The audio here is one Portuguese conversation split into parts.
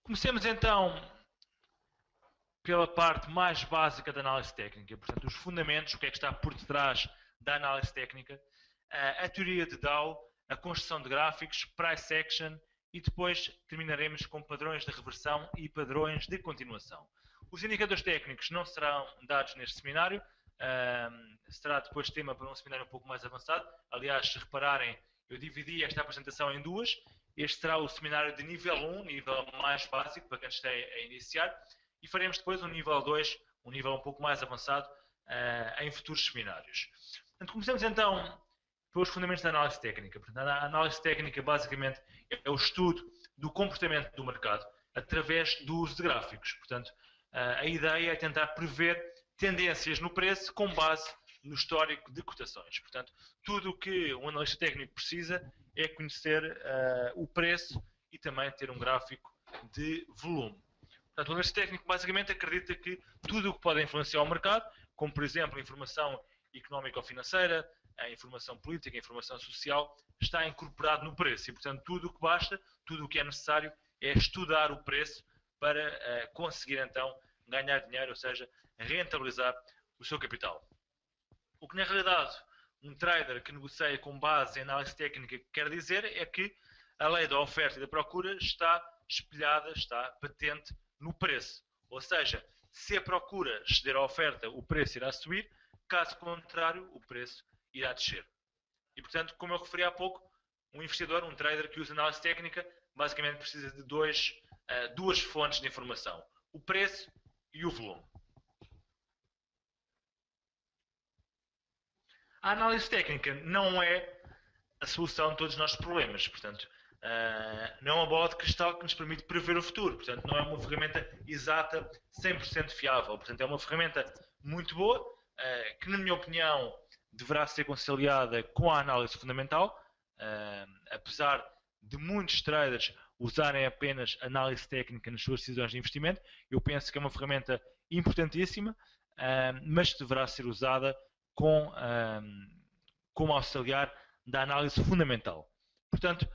Comecemos então pela parte mais básica da análise técnica, portanto, os fundamentos, o que é que está por detrás da análise técnica, a teoria de Dow, a construção de gráficos, price action e depois terminaremos com padrões de reversão e padrões de continuação. Os indicadores técnicos não serão dados neste seminário, será depois tema para um seminário um pouco mais avançado. Aliás, se repararem, eu dividi esta apresentação em duas. Este será o seminário de nível 1, nível mais básico, para quem está a iniciar, e faremos depois um nível 2, um nível um pouco mais avançado, em futuros seminários. Portanto, começamos então pelos fundamentos da análise técnica. Portanto, a análise técnica basicamente é o estudo do comportamento do mercado através do uso de gráficos. Portanto, a ideia é tentar prever tendências no preço com base no histórico de cotações. Portanto, tudo o que um analista técnico precisa é conhecer o preço e também ter um gráfico de volume. Portanto, o analista técnico basicamente acredita que tudo o que pode influenciar o mercado, como por exemplo a informação económica ou financeira, a informação política, a informação social, está incorporado no preço. E, portanto, tudo o que basta, tudo o que é necessário é estudar o preço para conseguir então ganhar dinheiro, ou seja, rentabilizar o seu capital. O que na realidade um trader que negocia com base em análise técnica quer dizer é que a lei da oferta e da procura está espelhada, está patente no preço. Ou seja, se a procura exceder a oferta, o preço irá subir, caso contrário, o preço irá descer. E portanto, como eu referi há pouco, um investidor, um trader que usa análise técnica, basicamente precisa de duas fontes de informação: o preço e o volume. A análise técnica não é a solução de todos os nossos problemas. Portanto, não é uma bola de cristal que nos permite prever o futuro. Portanto, não é uma ferramenta exata, 100% fiável. Portanto, é uma ferramenta muito boa, que, na minha opinião, deverá ser conciliada com a análise fundamental. Apesar de muitos traders usarem apenas análise técnica nas suas decisões de investimento, eu penso que é uma ferramenta importantíssima, mas deverá ser usada como auxiliar da análise fundamental. Portanto,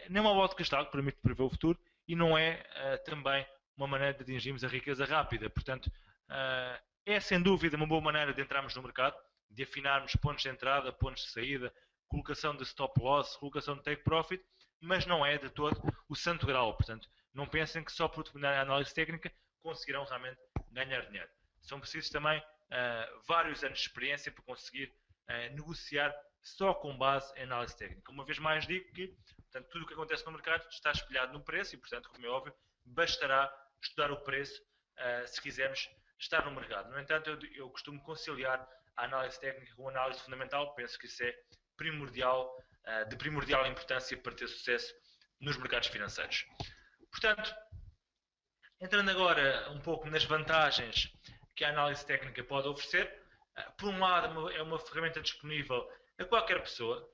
não é uma bola de cristal que permite prever o futuro e não é também uma maneira de atingirmos a riqueza rápida. Portanto, é sem dúvida uma boa maneira de entrarmos no mercado, de afinarmos pontos de entrada, pontos de saída, colocação de stop loss, colocação de take profit, mas não é de todo o santo grau. Portanto, não pensem que só por dominar a análise técnica conseguirão realmente ganhar dinheiro. São precisos também vários anos de experiência para conseguir negociar só com base em análise técnica. Uma vez mais digo que, portanto, tudo o que acontece no mercado está espelhado no preço e, portanto, como é óbvio, bastará estudar o preço se quisermos estar no mercado. No entanto, eu costumo conciliar a análise técnica com a análise fundamental. Penso que isso é primordial, de primordial importância para ter sucesso nos mercados financeiros. Portanto, entrando agora um pouco nas vantagens que a análise técnica pode oferecer, por um lado, é uma ferramenta disponível a qualquer pessoa,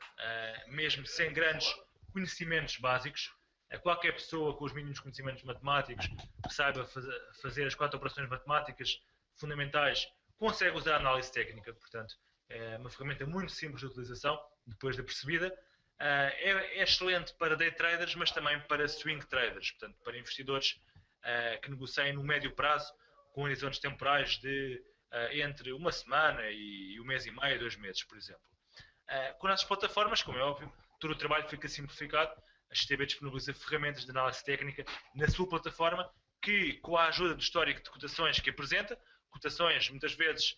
mesmo sem grandes conhecimentos básicos, a qualquer pessoa com os mínimos conhecimentos matemáticos que saiba fazer as 4 operações matemáticas fundamentais consegue usar a análise técnica. Portanto, é uma ferramenta muito simples de utilização, depois de percebida. É excelente para day traders, mas também para swing traders, portanto, para investidores que negociem no médio prazo, com horizontes temporais de entre uma semana e um mês e meio, 2 meses, por exemplo. Com as plataformas, como é óbvio, todo o trabalho fica simplificado. A XTB disponibiliza ferramentas de análise técnica na sua plataforma que, com a ajuda do histórico de cotações que apresenta, cotações muitas vezes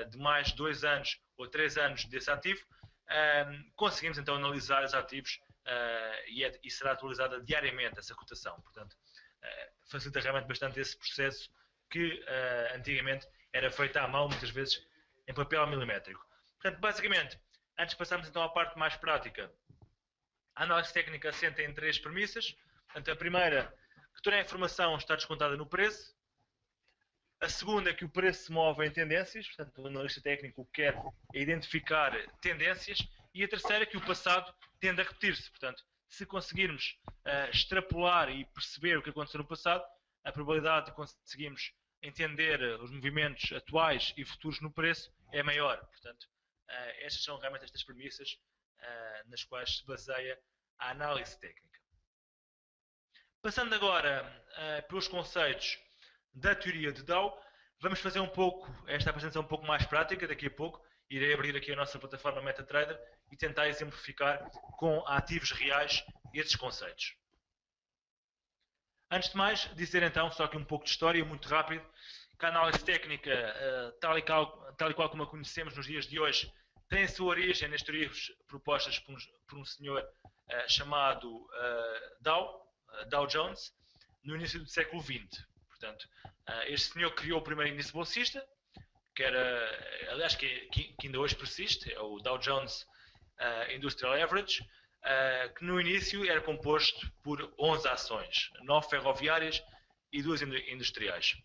de mais de 2 anos ou 3 anos desse ativo, conseguimos então analisar os ativos e será atualizada diariamente essa cotação. Portanto, facilita realmente bastante esse processo que antigamente era feito à mão, muitas vezes em papel milimétrico. Portanto, basicamente, antes de passarmos então à parte mais prática, a análise técnica assenta em 3 premissas. Portanto, a primeira, que toda a informação está descontada no preço. A segunda é que o preço se move em tendências, portanto o analista técnico quer identificar tendências. E a terceira é que o passado tende a repetir-se, portanto, se conseguirmos extrapolar e perceber o que aconteceu no passado, a probabilidade de conseguirmos entender os movimentos atuais e futuros no preço é maior. Portanto, estas são realmente estas premissas nas quais se baseia a análise técnica. Passando agora pelos conceitos da teoria de Dow, vamos fazer um pouco esta apresentação um pouco mais prática. Daqui a pouco irei abrir aqui a nossa plataforma MetaTrader e tentar exemplificar com ativos reais estes conceitos. Antes de mais, dizer então, só aqui um pouco de história, muito rápido, que a análise técnica, tal e qual como a conhecemos nos dias de hoje, tem a sua origem nas teorias propostas por um senhor chamado Dow Jones, no início do século XX. Portanto, este senhor criou o primeiro índice bolsista, que era, aliás, que ainda hoje persiste, é o Dow Jones Industrial Average, que no início era composto por 11 ações, 9 ferroviárias e 2 industriais.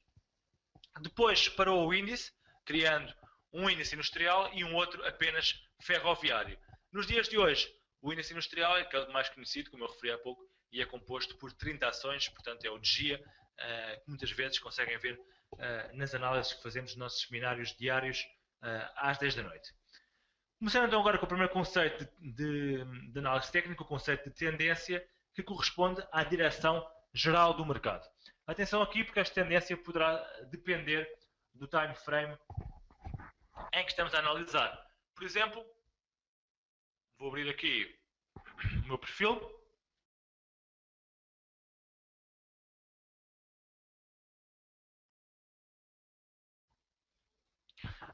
Depois separou o índice, criando um índice industrial e um outro apenas ferroviário. Nos dias de hoje, o índice industrial é aquele mais conhecido, como eu referi há pouco, e é composto por 30 ações, portanto é o DGIA, que muitas vezes conseguem ver nas análises que fazemos nos nossos seminários diários às 10 da noite. Começando então agora com o primeiro conceito de análise técnica, o conceito de tendência, que corresponde à direção geral do mercado. Atenção aqui, porque esta tendência poderá depender do time frame em que estamos a analisar. Por exemplo, vou abrir aqui o meu perfil.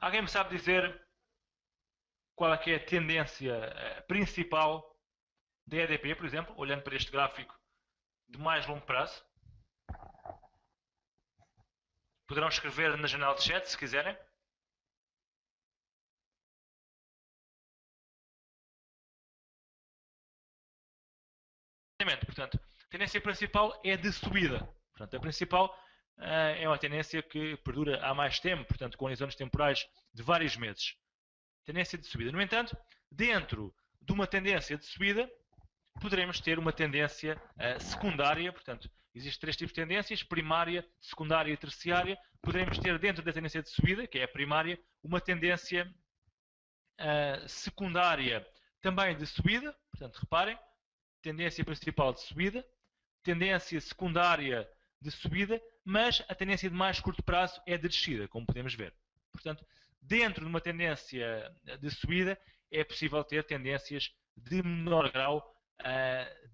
Alguém me sabe dizer qual é que é a tendência principal da EDP, por exemplo, olhando para este gráfico de mais longo prazo? Poderão escrever na janela de chat se quiserem. Portanto, a tendência principal é de subida. Portanto, a principal é uma tendência que perdura há mais tempo, portanto, com horizontes temporais de vários meses. Tendência de subida. No entanto, dentro de uma tendência de subida, poderemos ter uma tendência secundária. Portanto, existem 3 tipos de tendências: primária, secundária e terciária. Poderemos ter dentro da tendência de subida, que é a primária, uma tendência secundária também de subida. Portanto, reparem, tendência principal de subida, tendência secundária de subida, mas a tendência de mais curto prazo é de descida, como podemos ver. Portanto, dentro de uma tendência de subida, é possível ter tendências de menor grau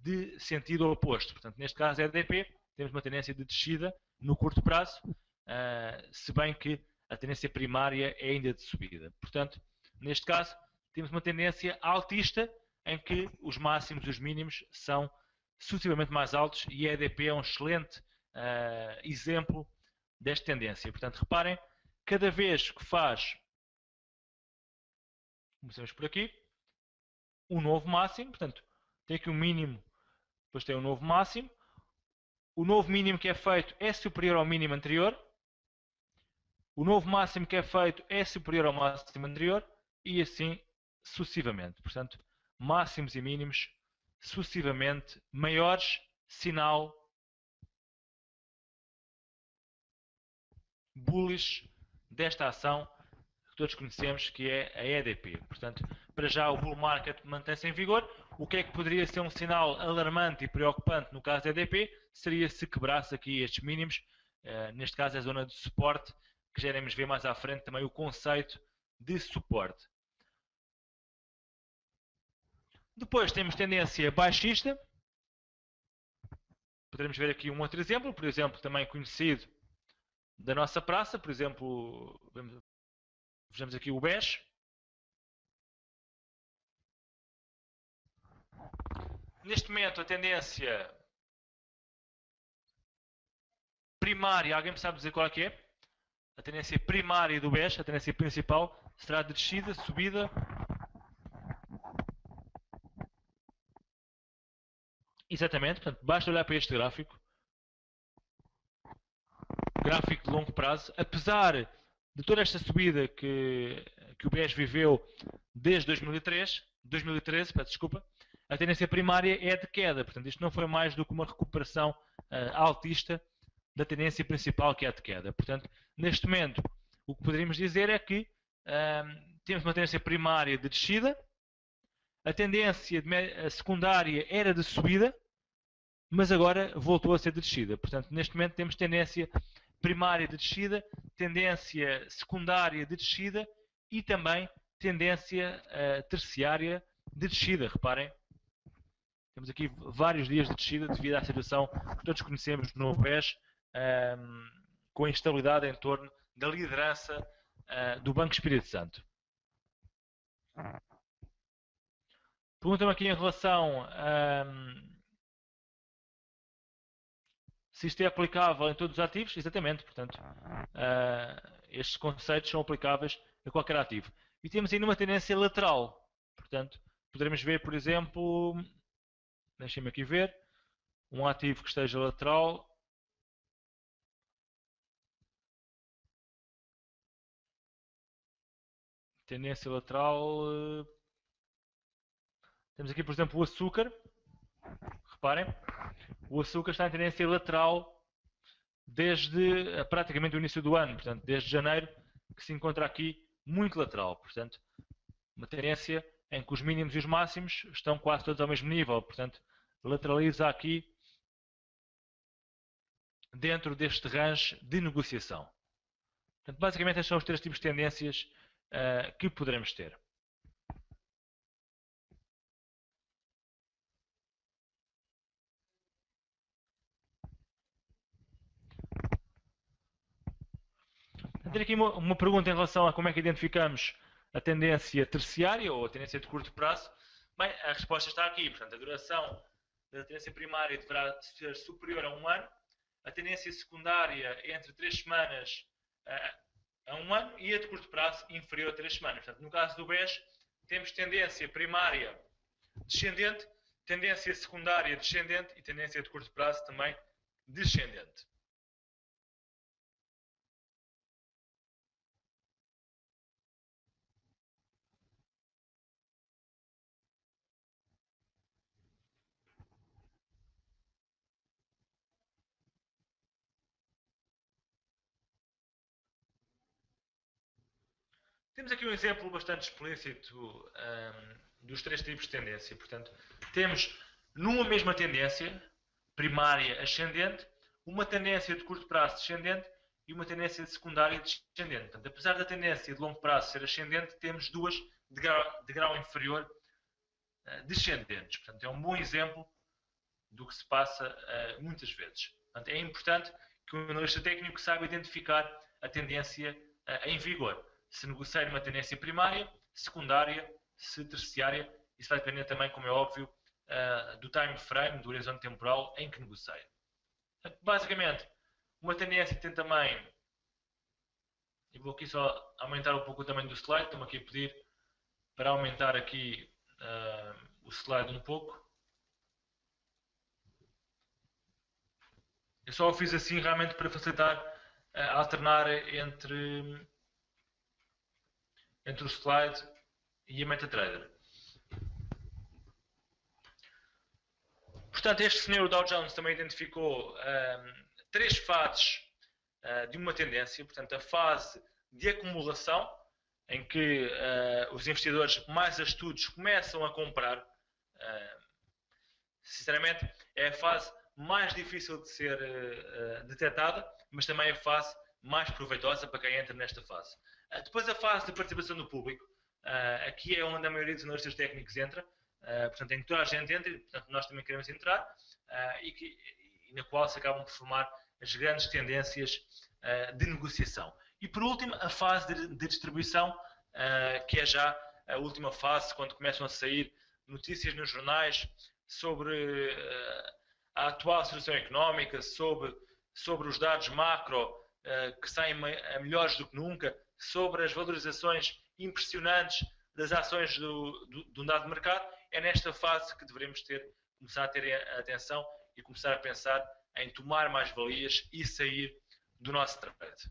de sentido oposto. Portanto, neste caso, a EDP, temos uma tendência de descida no curto prazo, se bem que a tendência primária é ainda de subida. Portanto, neste caso, temos uma tendência altista, em que os máximos e os mínimos são sucessivamente mais altos, e a EDP é um excelente exemplo desta tendência. Portanto, reparem, cada vez que faz, começamos por aqui, um novo máximo, portanto, tem aqui um mínimo, depois tem um novo máximo, o novo mínimo que é feito é superior ao mínimo anterior, o novo máximo que é feito é superior ao máximo anterior, e assim sucessivamente. Portanto, máximos e mínimos sucessivamente maiores, sinal bullish desta ação que todos conhecemos, que é a EDP. Portanto, para já o bull market mantém-se em vigor. O que é que poderia ser um sinal alarmante e preocupante no caso da EDP? Seria se quebrasse aqui estes mínimos, neste caso é a zona de suporte, que já iremos ver mais à frente também o conceito de suporte. Depois temos tendência baixista. Poderemos ver aqui um outro exemplo, por exemplo, também conhecido da nossa praça. Por exemplo, vejamos aqui o BES. Neste momento, a tendência primária, alguém me sabe dizer qual é que é? A tendência primária do BES, a tendência principal, será de descida, subida. Exatamente, portanto, basta olhar para este gráfico. Gráfico de longo prazo. Apesar de toda esta subida que o BES viveu desde 2013, peço desculpa, a tendência primária é de queda. Portanto, isto não foi mais do que uma recuperação altista da tendência principal, que é a de queda. Portanto, neste momento, o que poderíamos dizer é que temos uma tendência primária de descida, a tendência secundária era de subida, mas agora voltou a ser de descida. Portanto, neste momento temos tendência primária de descida, tendência secundária de descida e também tendência terciária de descida. Reparem, temos aqui vários dias de descida devido à situação que todos conhecemos no BES, com a instabilidade em torno da liderança do Banco Espírito Santo. Perguntam-me aqui em relação se isto é aplicável em todos os ativos. Exatamente, portanto, estes conceitos são aplicáveis a qualquer ativo. E temos ainda uma tendência lateral. Portanto, poderemos ver, por exemplo, deixem-me aqui ver, um ativo que esteja lateral. Tendência lateral. Temos aqui, por exemplo, o açúcar. Reparem, o açúcar está em tendência lateral desde praticamente o início do ano, portanto, desde janeiro, que se encontra aqui muito lateral. Portanto, uma tendência em que os mínimos e os máximos estão quase todos ao mesmo nível. Portanto, lateraliza aqui dentro deste range de negociação. Portanto, basicamente, estes são os três tipos de tendências que poderemos ter. Tenho aqui uma pergunta em relação a como é que identificamos a tendência terciária ou a tendência de curto prazo. Bem, a resposta está aqui. Portanto, a duração da tendência primária deverá ser superior a um ano. A tendência secundária entre 3 semanas a um ano e a de curto prazo inferior a 3 semanas. Portanto, no caso do BES, temos tendência primária descendente, tendência secundária descendente e tendência de curto prazo também descendente. Temos aqui um exemplo bastante explícito dos três tipos de tendência. Portanto, temos numa mesma tendência primária ascendente, uma tendência de curto prazo descendente e uma tendência de secundária descendente. Portanto, apesar da tendência de longo prazo ser ascendente, temos duas de grau inferior descendentes. Portanto, é um bom exemplo do que se passa muitas vezes. Portanto, é importante que o analista técnico saiba identificar a tendência em vigor. Se negocia uma tendência primária, secundária, se terciária. Isso vai depender também, como é óbvio, do time frame, do horizonte temporal em que negocia. Portanto, basicamente, uma tendência tem também... Eu vou aqui só aumentar um pouco o tamanho do slide. Estou-me aqui a pedir para aumentar aqui o slide um pouco. Eu só o fiz assim realmente para facilitar alternar entre o slide e a MetaTrader. Portanto, este senhor Dow Jones também identificou três fases de uma tendência. Portanto, a fase de acumulação, em que os investidores mais astutos começam a comprar. Sinceramente, é a fase mais difícil de ser detectada, mas também a fase mais proveitosa para quem entra nesta fase. Depois a fase de participação do público, aqui é onde a maioria dos analistas técnicos entra, portanto em que toda a gente entra, e portanto nós também queremos entrar, e na qual se acabam por formar as grandes tendências de negociação. E por último, a fase de distribuição, que é já a última fase, quando começam a sair notícias nos jornais sobre a atual situação económica, sobre os dados macro que saem melhores do que nunca, sobre as valorizações impressionantes das ações de um dado mercado. É nesta fase que devemos começar a ter atenção e começar a pensar em tomar mais valias e sair do nosso trade.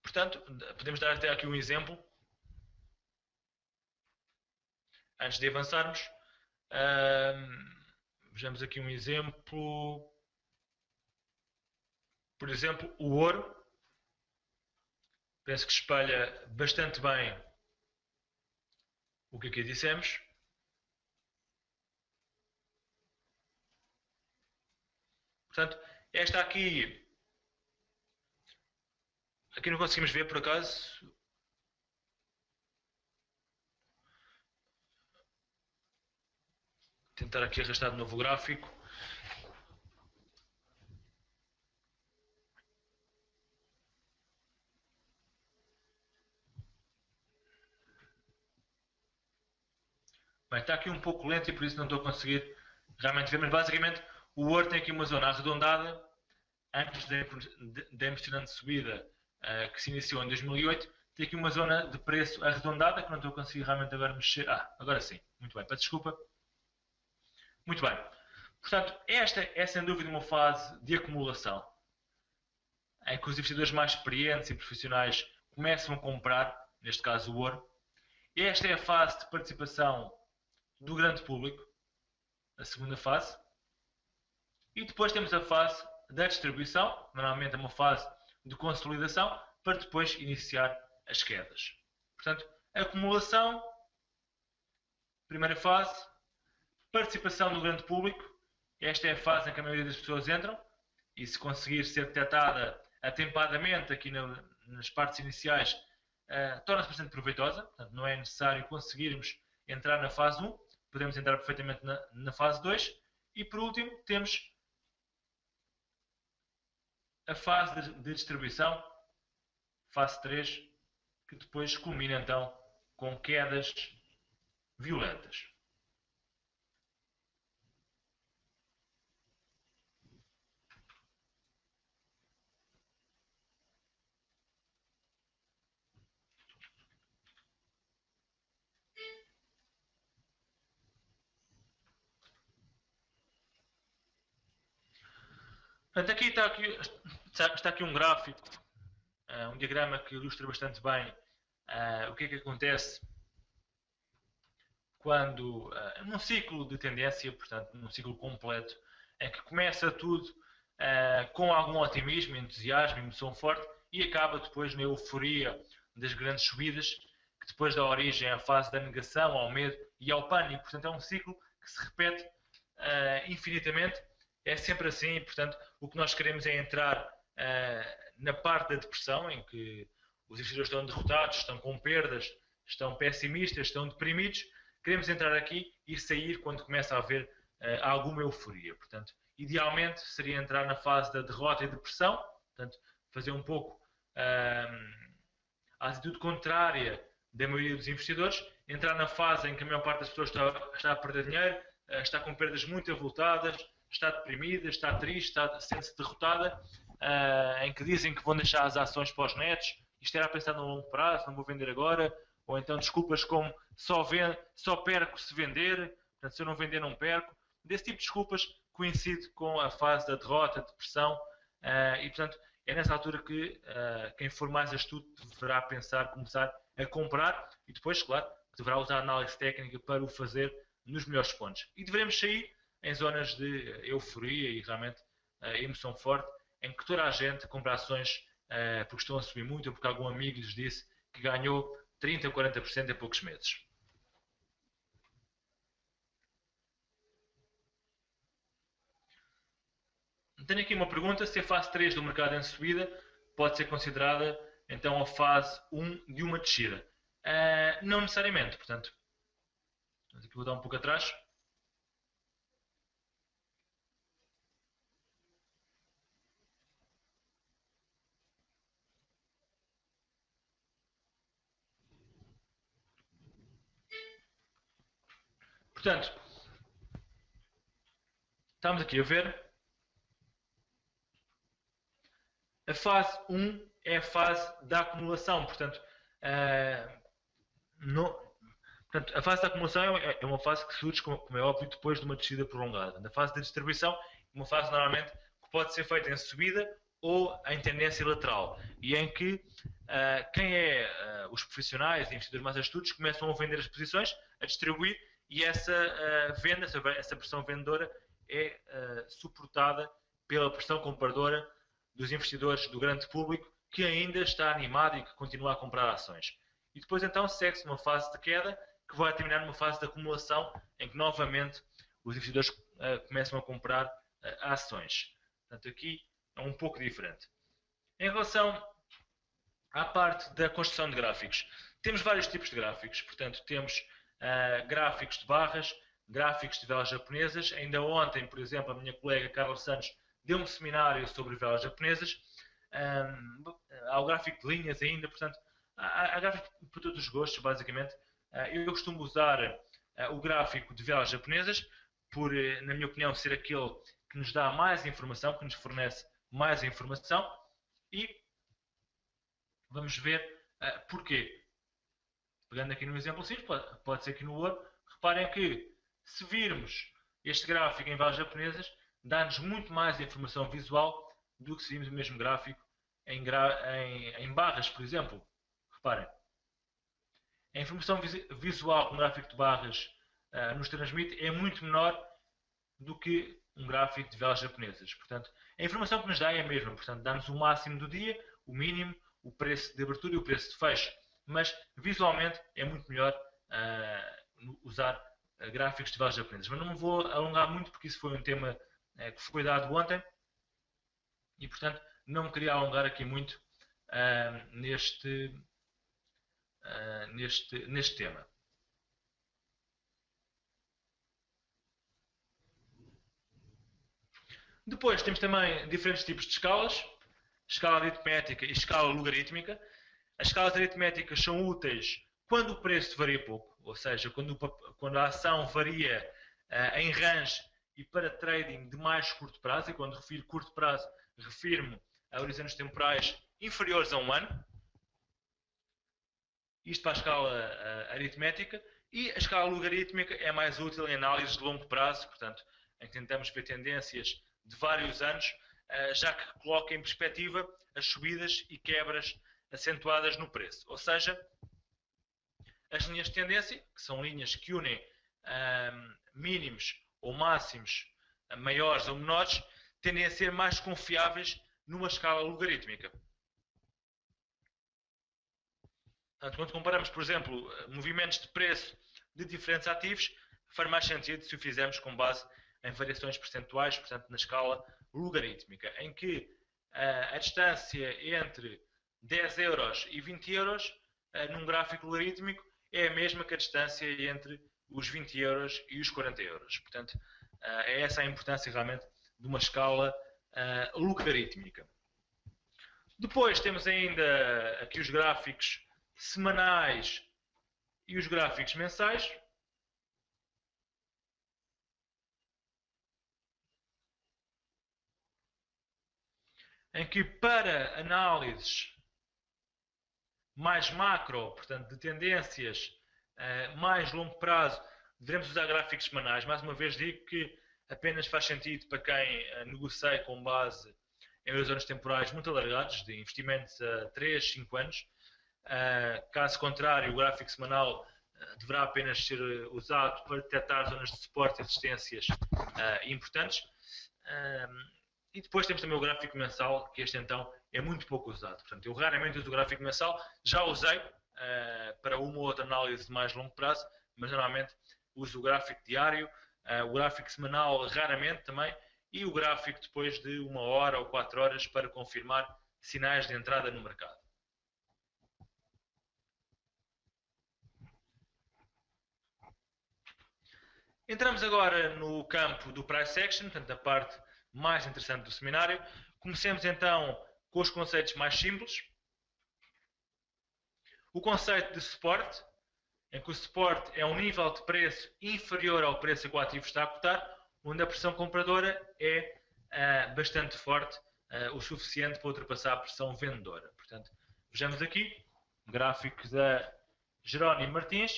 Portanto, podemos dar até aqui um exemplo. Antes de avançarmos, vejamos aqui um exemplo. Por exemplo, o ouro. Penso que espelha bastante bem o que aqui dissemos. Portanto, esta aqui não conseguimos ver por acaso. Tentar aqui arrastar de novo o gráfico. Bem, está aqui um pouco lento e por isso não estou a conseguir realmente ver, mas basicamente o Word tem aqui uma zona arredondada antes da impressionante subida que se iniciou em 2008. Tem aqui uma zona de preço arredondada que não estou a conseguir realmente agora mexer. Agora sim. Muito bem, peço desculpa. Muito bem. Portanto, esta é sem dúvida uma fase de acumulação em que os investidores mais experientes e profissionais começam a comprar, neste caso o ouro. Esta é a fase de participação do grande público, a segunda fase. E depois temos a fase da distribuição, normalmente é uma fase de consolidação, para depois iniciar as quedas. Portanto, acumulação, primeira fase, participação do grande público, esta é a fase em que a maioria das pessoas entram, e se conseguir ser detectada atempadamente aqui nas partes iniciais, torna-se bastante proveitosa. Portanto, não é necessário conseguirmos entrar na fase 1, podemos entrar perfeitamente na fase 2. E por último, temos a fase de distribuição, fase 3, que depois culmina então com quedas violentas. Portanto, está aqui um gráfico, um diagrama que ilustra bastante bem o que é que acontece quando, num ciclo de tendência, portanto, num ciclo completo, em que começa tudo com algum otimismo, entusiasmo, emoção forte e acaba depois na euforia das grandes subidas, que depois dá origem à fase da negação, ao medo e ao pânico. Portanto, é um ciclo que se repete infinitamente. É sempre assim, portanto, o que nós queremos é entrar na parte da depressão, em que os investidores estão derrotados, estão com perdas, estão pessimistas, estão deprimidos. Queremos entrar aqui e sair quando começa a haver alguma euforia. Portanto, idealmente seria entrar na fase da derrota e depressão, portanto, fazer um pouco a atitude contrária da maioria dos investidores, entrar na fase em que a maior parte das pessoas está a perder dinheiro, está com perdas muito avultadas, está deprimida, está triste, sente-se derrotada, em que dizem que vão deixar as ações para os netos, isto era a pensar no longo prazo, não vou vender agora, ou então desculpas como só perco se vender, portanto, se eu não vender não perco. Desse tipo de desculpas coincide com a fase da derrota, depressão, e portanto é nessa altura que quem for mais astuto deverá pensar, começar a comprar e depois, claro, deverá usar a análise técnica para o fazer nos melhores pontos. E devemos sair em zonas de euforia e realmente emoção forte, em que toda a gente compra ações porque estão a subir muito ou porque algum amigo lhes disse que ganhou 30% ou 40% em poucos meses. Tenho aqui uma pergunta: se a fase 3 do mercado em subida pode ser considerada então a fase 1 de uma descida? Não necessariamente, portanto, aqui vou dar um pouco atrás. Portanto, estamos aqui a ver. A fase 1 é a fase da acumulação, portanto, portanto a fase da acumulação é uma fase que surge, como é óbvio, depois de uma descida prolongada. Na fase da distribuição, uma fase normalmente que pode ser feita em subida ou em tendência lateral, e em que quem é os profissionais e investidores mais astutos começam a vender as posições, a distribuir, e essa venda, essa pressão vendedora é suportada pela pressão compradora dos investidores do grande público, que ainda está animado e que continua a comprar ações. E depois então segue-se uma fase de queda que vai terminar numa fase de acumulação em que novamente os investidores começam a comprar ações. Portanto, aqui é um pouco diferente. Em relação à parte da construção de gráficos, temos vários tipos de gráficos. Portanto, temos gráficos de barras, gráficos de velas japonesas. Ainda ontem, por exemplo, a minha colega Carla Santos deu um seminário sobre velas japonesas. Há o gráfico de linhas ainda, portanto, há gráfico para todos os gostos, basicamente. Eu costumo usar o gráfico de velas japonesas, por, na minha opinião, ser aquele que nos dá mais informação, que nos fornece mais informação, e vamos ver porquê. Pegando aqui no exemplo simples, pode ser aqui no Word, reparem que se virmos este gráfico em velas japonesas, dá-nos muito mais informação visual do que se virmos o mesmo gráfico em barras, por exemplo. Reparem, a informação visual que um gráfico de barras nos transmite é muito menor do que um gráfico de velas japonesas. Portanto, a informação que nos dá é a mesma. Portanto, dá-nos o máximo do dia, o mínimo, o preço de abertura e o preço de fecho. Mas, visualmente, é muito melhor usar gráficos de velas japonesas. Mas não me vou alongar muito, porque isso foi um tema que foi dado ontem. E, portanto, não me queria alongar aqui muito neste tema. Depois temos também diferentes tipos de escalas, escala aritmética e escala logarítmica. As escalas aritméticas são úteis quando o preço varia pouco, ou seja, quando a ação varia em range e para trading de mais curto prazo, e quando refiro curto prazo, refiro-me a horizontes temporais inferiores a um ano. Isto para a escala aritmética. E a escala logarítmica é mais útil em análises de longo prazo, portanto, em que tentamos ver tendências de vários anos, já que coloca em perspectiva as subidas e quebras acentuadas no preço. Ou seja, as linhas de tendência, que são linhas que unem mínimos ou máximos maiores ou menores, tendem a ser mais confiáveis numa escala logarítmica. Portanto, quando comparamos, por exemplo, movimentos de preço de diferentes ativos, faz mais sentido se o fizermos com base em variações percentuais, portanto, na escala logarítmica, em que a distância entre 10 euros e 20 euros, num gráfico logarítmico, é a mesma que a distância entre os 20 euros e os 40 euros. Portanto, é essa a importância realmente de uma escala logarítmica. Depois temos ainda aqui os gráficos semanais e os gráficos mensais. Em que para análises mais macro, portanto de tendências mais longo prazo, devemos usar gráficos semanais. Mais uma vez digo que apenas faz sentido para quem negocia com base em horizontes temporais muito alargados, de investimentos a 3, 5 anos. Caso contrário, o gráfico semanal deverá apenas ser usado para detectar zonas de suporte e resistências importantes. E depois temos também o gráfico mensal, que este então é muito pouco usado. Portanto, eu raramente uso o gráfico mensal, já usei para uma ou outra análise de mais longo prazo, mas normalmente uso o gráfico diário, o gráfico semanal raramente também, e o gráfico depois de 1 hora ou 4 horas para confirmar sinais de entrada no mercado. Entramos agora no campo do price action, portanto a parte mais interessante do seminário. Comecemos então com os conceitos mais simples. O conceito de suporte, em que o suporte é um nível de preço inferior ao preço a que o ativo está a cotar, onde a pressão compradora é bastante forte, o suficiente para ultrapassar a pressão vendedora. Portanto, vejamos aqui um gráfico da Jerónimo Martins,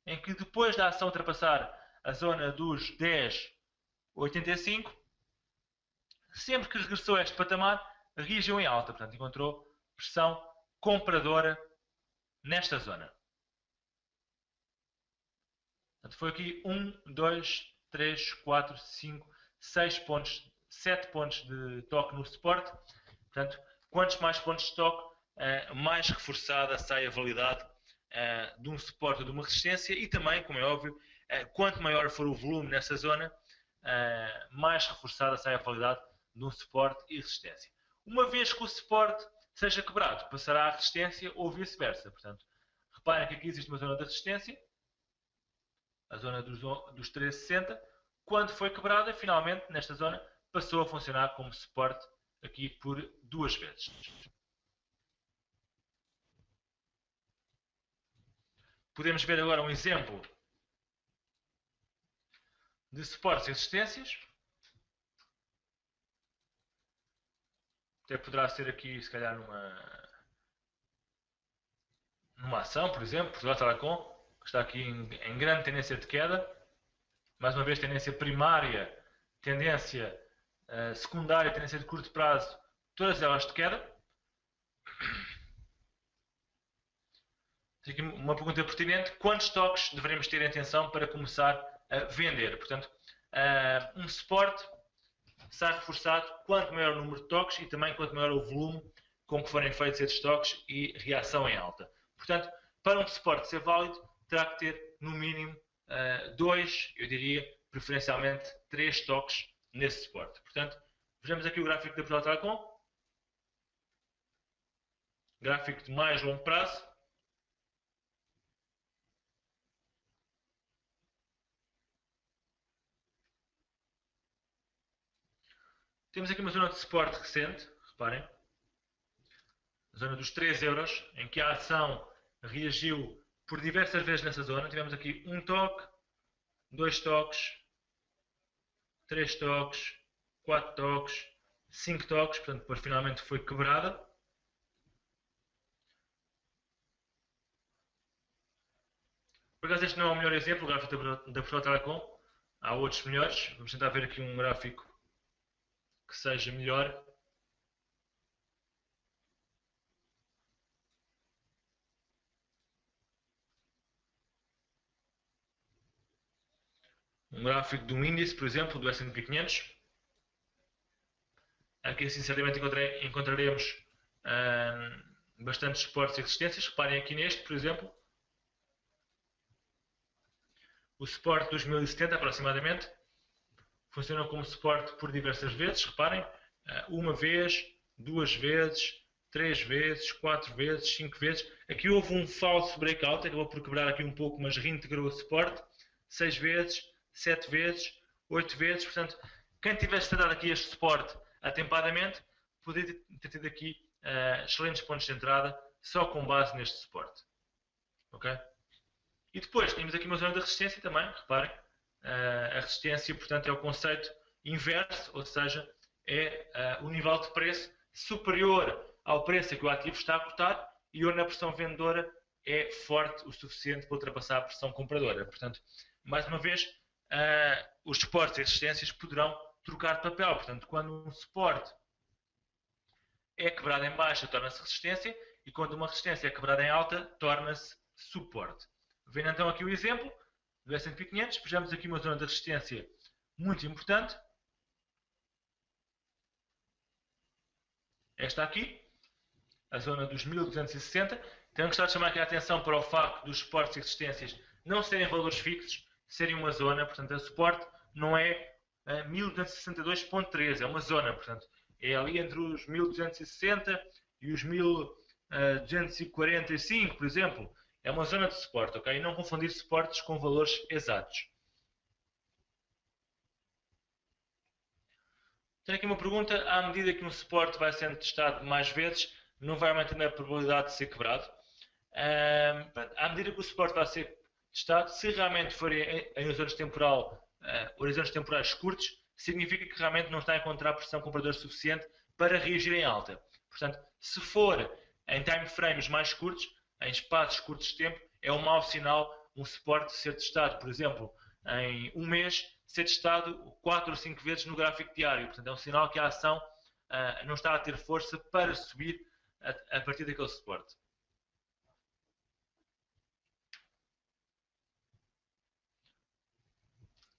em que depois da ação ultrapassar a zona dos 10,85, sempre que regressou a este patamar, reagiu em alta, portanto encontrou pressão compradora nesta zona. Portanto, foi aqui 1, 2, 3, 4, 5, 6 pontos, 7 pontos de toque no suporte. Portanto, quantos mais pontos de toque, mais reforçada sai a validade de um suporte ou de uma resistência, e também, como é óbvio, quanto maior for o volume nessa zona, mais reforçada sai a validade de um suporte e resistência. Uma vez que o suporte seja quebrado, passará à resistência ou vice-versa. Portanto, reparem que aqui existe uma zona de resistência, a zona dos 1360. Quando foi quebrada, finalmente, nesta zona, passou a funcionar como suporte aqui por duas vezes. Podemos ver agora um exemplo de suportes e resistências. Até poderá ser aqui, se calhar, numa ação, por exemplo, Portugal Telecom, que está aqui em grande tendência de queda. Mais uma vez, tendência primária, tendência secundária, tendência de curto prazo, todas elas de queda. Tem aqui uma pergunta pertinente: quantos toques deveremos ter em atenção para começar a vender? Portanto, um suporte será reforçado quanto maior o número de toques e também quanto maior o volume com que forem feitos esses toques e reação em alta. Portanto, para um suporte ser válido, terá que ter no mínimo 2, eu diria, preferencialmente 3 toques nesse suporte. Portanto, vejamos aqui o gráfico da Portugal Telecom. Gráfico de mais longo prazo. Temos aqui uma zona de suporte recente, reparem. A zona dos 3 euros, em que a ação reagiu por diversas vezes nessa zona. Tivemos aqui um toque, 2 toques, 3 toques, 4 toques, 5 toques, portanto depois finalmente foi quebrada. Por acaso este não é o melhor exemplo, o gráfico da Portugal Telecom. Há outros melhores. Vamos tentar ver aqui um gráfico que seja melhor. Um gráfico de um índice, por exemplo, do S&P 500. Aqui sinceramente encontraremos bastantes suportes e resistências. Reparem aqui neste, por exemplo. O suporte dos 1070 aproximadamente. Funciona como suporte por diversas vezes. Reparem, uma vez, 2 vezes, 3 vezes, 4 vezes, 5 vezes. Aqui houve um falso breakout, acabou por quebrar aqui um pouco, mas reintegrou o suporte. 6 vezes, 7 vezes, 8 vezes. Portanto, quem tivesse tentado aqui este suporte atempadamente, poderia ter tido aqui excelentes pontos de entrada só com base neste suporte. Ok? E depois temos aqui uma zona de resistência também, reparem. A resistência, portanto, é o conceito inverso, ou seja, é o nível de preço superior ao preço a que o ativo está a cotar e onde a pressão vendedora é forte o suficiente para ultrapassar a pressão compradora. Portanto, mais uma vez, os suportes e resistências poderão trocar de papel. Portanto, quando um suporte é quebrado em baixa, torna-se resistência, e quando uma resistência é quebrada em alta, torna-se suporte. Vendo então aqui o exemplo do S&P 500, vejamos aqui uma zona de resistência muito importante. Esta aqui, a zona dos 1260. Tenho gostado de chamar aqui a atenção para o facto dos suportes e resistências não serem valores fixos, serem uma zona. Portanto, a suporte não é 1262.13, é uma zona. Portanto, é ali entre os 1260 e os 1245, por exemplo. É uma zona de suporte, ok? E não confundir suportes com valores exatos. Tenho aqui uma pergunta. À medida que um suporte vai sendo testado mais vezes, não vai aumentando a probabilidade de ser quebrado? À medida que o suporte vai ser testado, se realmente forem em horizontes temporais curtos, significa que realmente não está a encontrar pressão compradora suficiente para reagir em alta. Portanto, se for em time frames mais curtos, em espaços curtos de tempo, é um mau sinal um suporte ser testado, por exemplo, em um mês, ser testado 4 ou 5 vezes no gráfico diário. Portanto, é um sinal que a ação não está a ter força para subir a partir daquele suporte.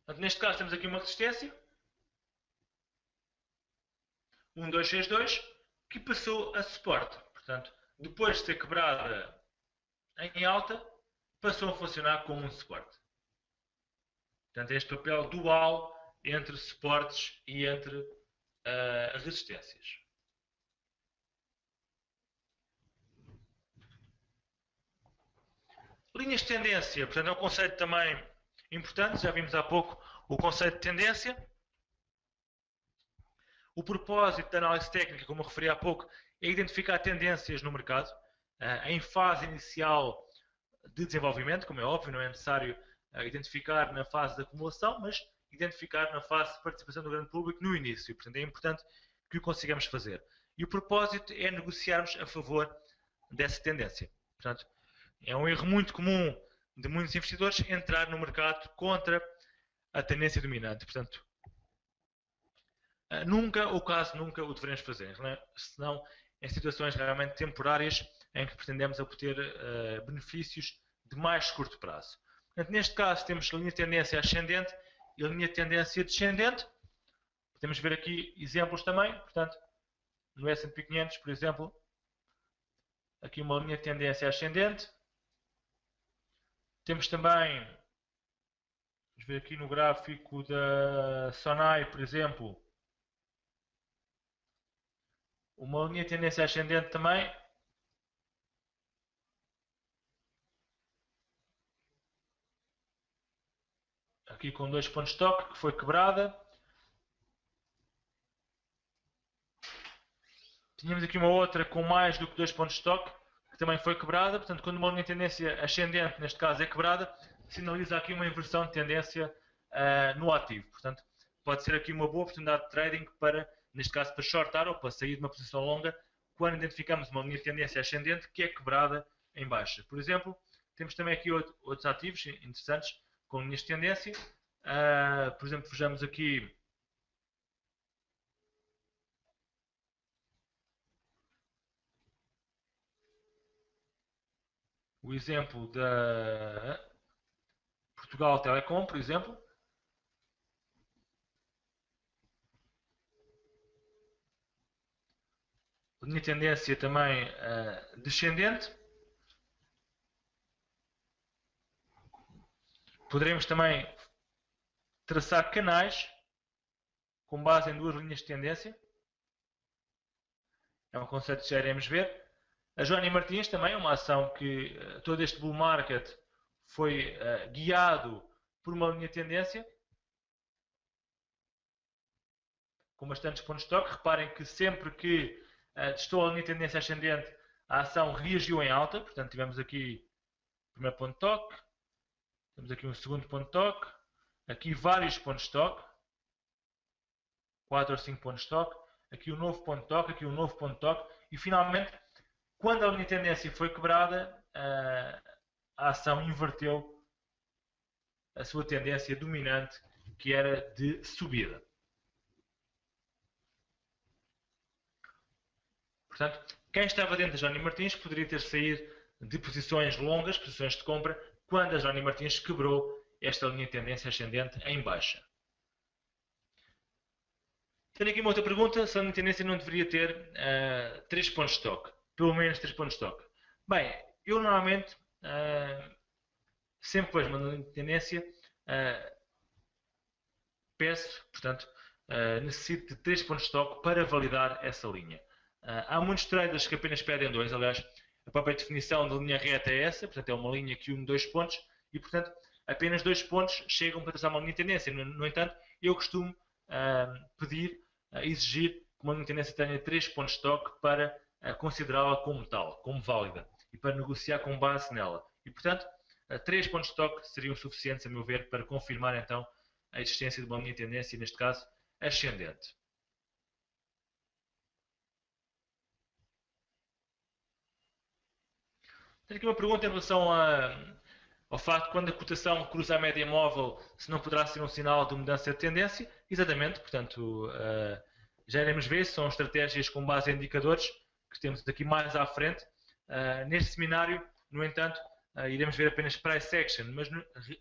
Portanto, neste caso temos aqui uma resistência, 1262, que passou a suporte. Portanto, depois de ser quebrada em alta, passou a funcionar como um suporte. Portanto, é este papel dual entre suportes e entre resistências. Linhas de tendência, portanto, é um conceito também importante, já vimos há pouco o conceito de tendência. O propósito da análise técnica, como eu referi há pouco, é identificar tendências no mercado, em fase inicial de desenvolvimento, como é óbvio, não é necessário identificar na fase de acumulação, mas identificar na fase de participação do grande público no início. Portanto, é importante que o consigamos fazer. E o propósito é negociarmos a favor dessa tendência. Portanto, é um erro muito comum de muitos investidores entrar no mercado contra a tendência dominante. Portanto, nunca, ou quase nunca, o devemos fazer, não é? Senão em situações realmente temporárias em que pretendemos obter benefícios de mais curto prazo. Portanto, neste caso temos linha de tendência ascendente e linha de tendência descendente. Podemos ver aqui exemplos também. Portanto, no S&P 500, por exemplo, aqui uma linha de tendência ascendente. Temos também, vamos ver aqui no gráfico da Sonai, por exemplo, uma linha de tendência ascendente também. Aqui com 2 pontos de toque, que foi quebrada. Tínhamos aqui uma outra com mais do que 2 pontos de toque, que também foi quebrada. Portanto, quando uma linha de tendência ascendente, neste caso, é quebrada, sinaliza aqui uma inversão de tendência no ativo. Portanto, pode ser aqui uma boa oportunidade de trading para, neste caso, para shortar ou para sair de uma posição longa, quando identificamos uma linha de tendência ascendente que é quebrada em baixa. Por exemplo, temos também aqui outros ativos interessantes com linhas de tendência. Por exemplo, vejamos aqui o exemplo da Portugal Telecom, por exemplo. Linha de tendência também descendente. Poderemos também traçar canais com base em duas linhas de tendência. É um conceito que já iremos ver. A Joana Martins também é uma ação que todo este bull market foi guiado por uma linha de tendência com bastantes pontos de toque. Reparem que sempre que testou a linha de tendência ascendente, a ação reagiu em alta. Portanto, tivemos aqui o primeiro ponto de toque, temos aqui um segundo ponto de toque, aqui vários pontos de toque, 4 ou 5 pontos de toque, aqui um novo ponto de toque, aqui um novo ponto de toque, e finalmente, quando a linha de tendência foi quebrada, a ação inverteu a sua tendência dominante, que era de subida. Portanto, quem estava dentro da Johnny Martins poderia ter saído de posições longas, posições de compra, quando a Johnny Martins quebrou esta linha de tendência ascendente em baixa. Tenho aqui uma outra pergunta, se a linha de tendência não deveria ter 3 pontos de toque, pelo menos 3 pontos de toque. Bem, eu normalmente sempre vejo uma linha de tendência, peço, portanto, necessito de 3 pontos de toque para validar essa linha. Há muitos traders que apenas pedem 2, aliás, a própria definição de linha reta é essa, portanto é uma linha que une 2 pontos e, portanto, apenas 2 pontos chegam para traçar uma linha de tendência. No entanto, eu costumo pedir, exigir que uma linha de tendência tenha 3 pontos de toque para considerá-la como tal, como válida e para negociar com base nela. E, portanto, 3 pontos de toque seriam suficientes, a meu ver, para confirmar então a existência de uma linha de tendência, neste caso, ascendente. Tenho aqui uma pergunta em relação ao facto de quando a cotação cruza a média móvel, se não poderá ser um sinal de mudança de tendência. Exatamente, portanto, já iremos ver se são estratégias com base em indicadores, que temos aqui mais à frente. Neste seminário, no entanto, iremos ver apenas price action, mas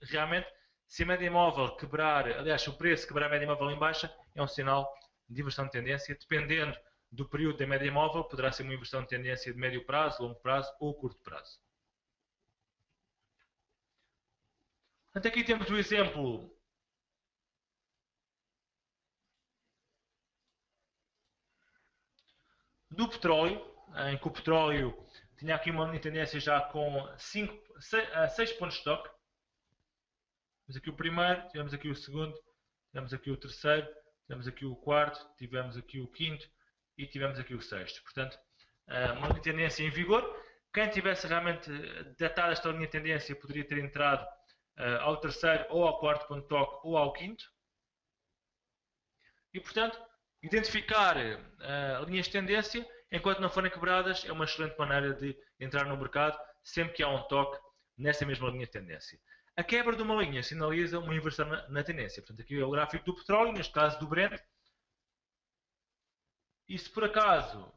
realmente, se a média móvel quebrar, aliás, se o preço quebrar a média móvel em baixa, é um sinal de inversão de tendência, dependendo do período da média móvel, poderá ser uma inversão de tendência de médio prazo, longo prazo ou curto prazo. Portanto, aqui temos o exemplo do petróleo, em que o petróleo tinha aqui uma linha de tendência já com 6 pontos de stock. Temos aqui o primeiro, tivemos aqui o segundo, tivemos aqui o terceiro, tivemos aqui o quarto, tivemos aqui o quinto e tivemos aqui o sexto. Portanto, uma linha de tendência em vigor. Quem tivesse realmente detectado esta linha de tendência poderia ter entrado ao terceiro ou ao quarto ponto de toque ou ao quinto. E, portanto, identificar linhas de tendência enquanto não forem quebradas é uma excelente maneira de entrar no mercado sempre que há um toque nessa mesma linha de tendência. A quebra de uma linha sinaliza uma inversão na tendência. Portanto, aqui é o gráfico do petróleo, neste caso do Brent. E se por acaso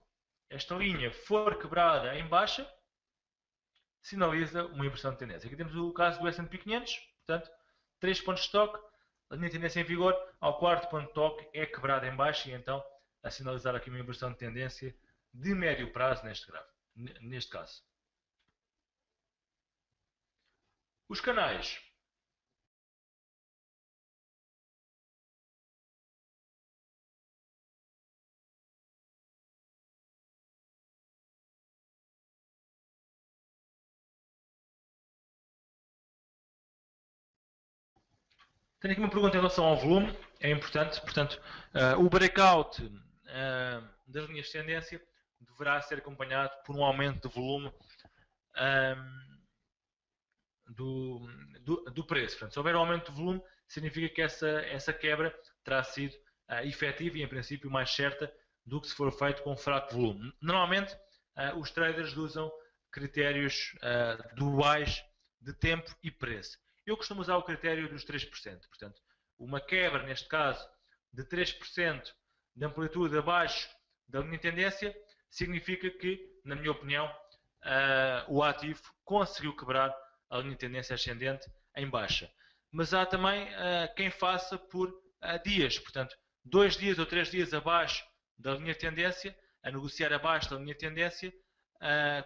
esta linha for quebrada em baixa, sinaliza uma inversão de tendência. Aqui temos o caso do S&P 500, portanto, 3 pontos de toque, a linha de tendência em vigor, ao quarto ponto de toque é quebrada em baixo e então a sinalizar aqui uma inversão de tendência de médio prazo neste caso. Os canais. Tenho aqui uma pergunta em relação ao volume, é importante, portanto, o breakout das linhas de tendência deverá ser acompanhado por um aumento de volume do preço. Portanto, se houver um aumento de volume, significa que essa quebra terá sido efetiva e, em princípio, mais certa do que se for feito com fraco volume. Normalmente, os traders usam critérios duais de tempo e preço. Eu costumo usar o critério dos 3%. Portanto, uma quebra, neste caso, de 3% de amplitude abaixo da linha de tendência, significa que, na minha opinião, o ativo conseguiu quebrar a linha de tendência ascendente em baixa. Mas há também quem faça por dias. Portanto, 2 dias ou 3 dias abaixo da linha de tendência, a negociar abaixo da linha de tendência,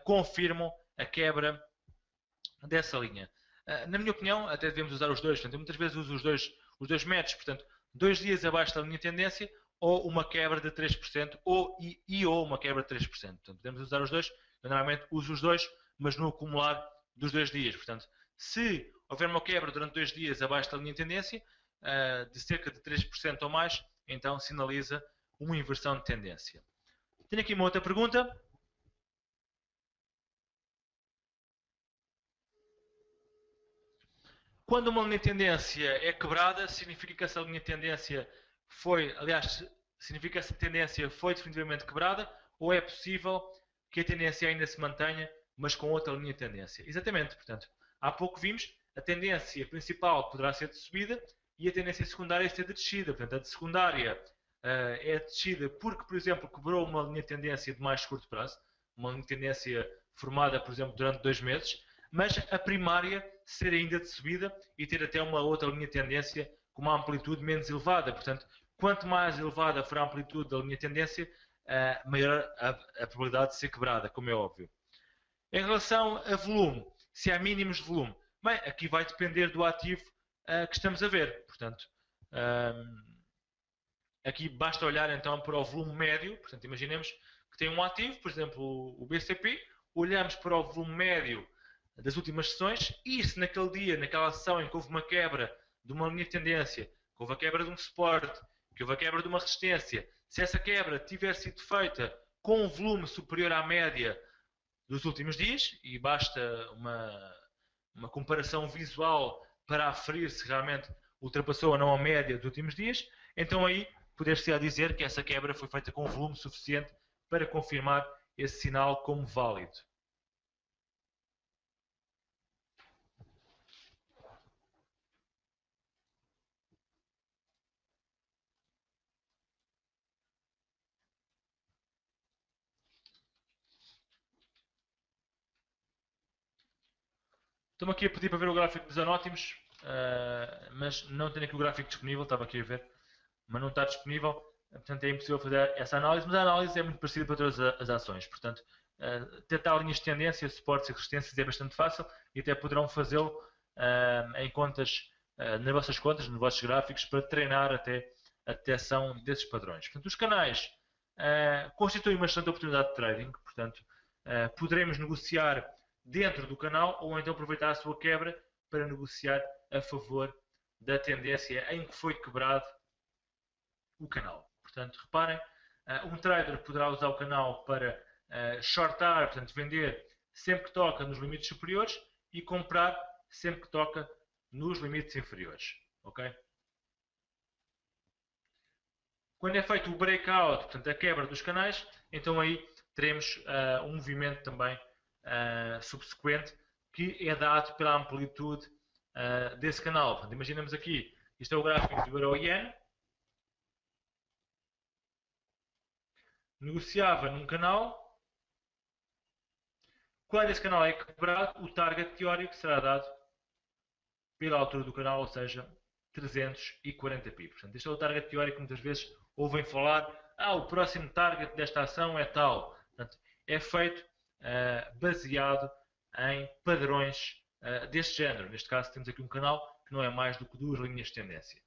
confirmam a quebra dessa linha. Na minha opinião, até devemos usar os dois. Portanto, eu muitas vezes uso os dois métodos. Portanto, 2 dias abaixo da linha de tendência ou uma quebra de 3% ou uma quebra de 3%. Portanto, podemos usar os dois. Eu normalmente uso os dois, mas no acumular dos 2 dias. Portanto, se houver uma quebra durante 2 dias abaixo da linha de tendência, de cerca de 3% ou mais, então sinaliza uma inversão de tendência. Tenho aqui uma outra pergunta. Quando uma linha de tendência é quebrada, significa que essa linha de tendência significa que essa tendência foi definitivamente quebrada, ou é possível que a tendência ainda se mantenha, mas com outra linha de tendência? Exatamente, portanto, há pouco vimos, a tendência principal poderá ser de subida e a tendência secundária ser de descida. Portanto, a de secundária é de descida porque, por exemplo, quebrou uma linha de tendência de mais curto prazo, uma linha de tendência formada, por exemplo, durante 2 meses, mas a primária ser ainda de subida e ter até uma outra linha de tendência com uma amplitude menos elevada. Portanto, quanto mais elevada for a amplitude da linha de tendência, maior a probabilidade de ser quebrada, como é óbvio. Em relação a volume, se há mínimos de volume, bem, aqui vai depender do ativo que estamos a ver. Portanto, aqui basta olhar então para o volume médio. Portanto, imaginemos que tem um ativo, por exemplo, o BCP, olhamos para o volume médio das últimas sessões e se naquele dia, naquela sessão em que houve uma quebra de uma linha de tendência, que houve a quebra de um suporte, que houve a quebra de uma resistência, se essa quebra tiver sido feita com um volume superior à média dos últimos dias, e basta uma comparação visual para aferir se realmente ultrapassou ou não a média dos últimos dias, então aí poder-se-á dizer que essa quebra foi feita com volume suficiente para confirmar esse sinal como válido. Estou-me aqui a pedir para ver o gráfico dos anótimos, mas não tenho aqui o gráfico disponível, estava aqui a ver, mas não está disponível, portanto é impossível fazer essa análise, mas a análise é muito parecida para todas as ações, portanto tentar linhas de tendência, suportes e resistências é bastante fácil e até poderão fazê-lo em contas, nas vossas contas, nos vossos gráficos, para treinar até a detecção desses padrões. Portanto, os canais constitui uma excelente oportunidade de trading. Portanto, poderemos negociar dentro do canal ou então aproveitar a sua quebra para negociar a favor da tendência em que foi quebrado o canal. Portanto, reparem, um trader poderá usar o canal para shortar, portanto, vender sempre que toca nos limites superiores e comprar sempre que toca nos limites inferiores. Ok? Quando é feito o breakout, portanto, a quebra dos canais, então aí teremos um movimento também subsequente que é dado pela amplitude desse canal. Portanto, imaginemos aqui, isto é o gráfico do Euro-Yen, negociava num canal, quando esse canal é quebrado, o target teórico será dado pela altura do canal, ou seja, 340 pips. Portanto, este é o target teórico que muitas vezes ouvem falar, o próximo target desta ação é tal. Portanto, é feito baseado em padrões deste género. Neste caso, temos aqui um canal que não é mais do que duas linhas de tendência.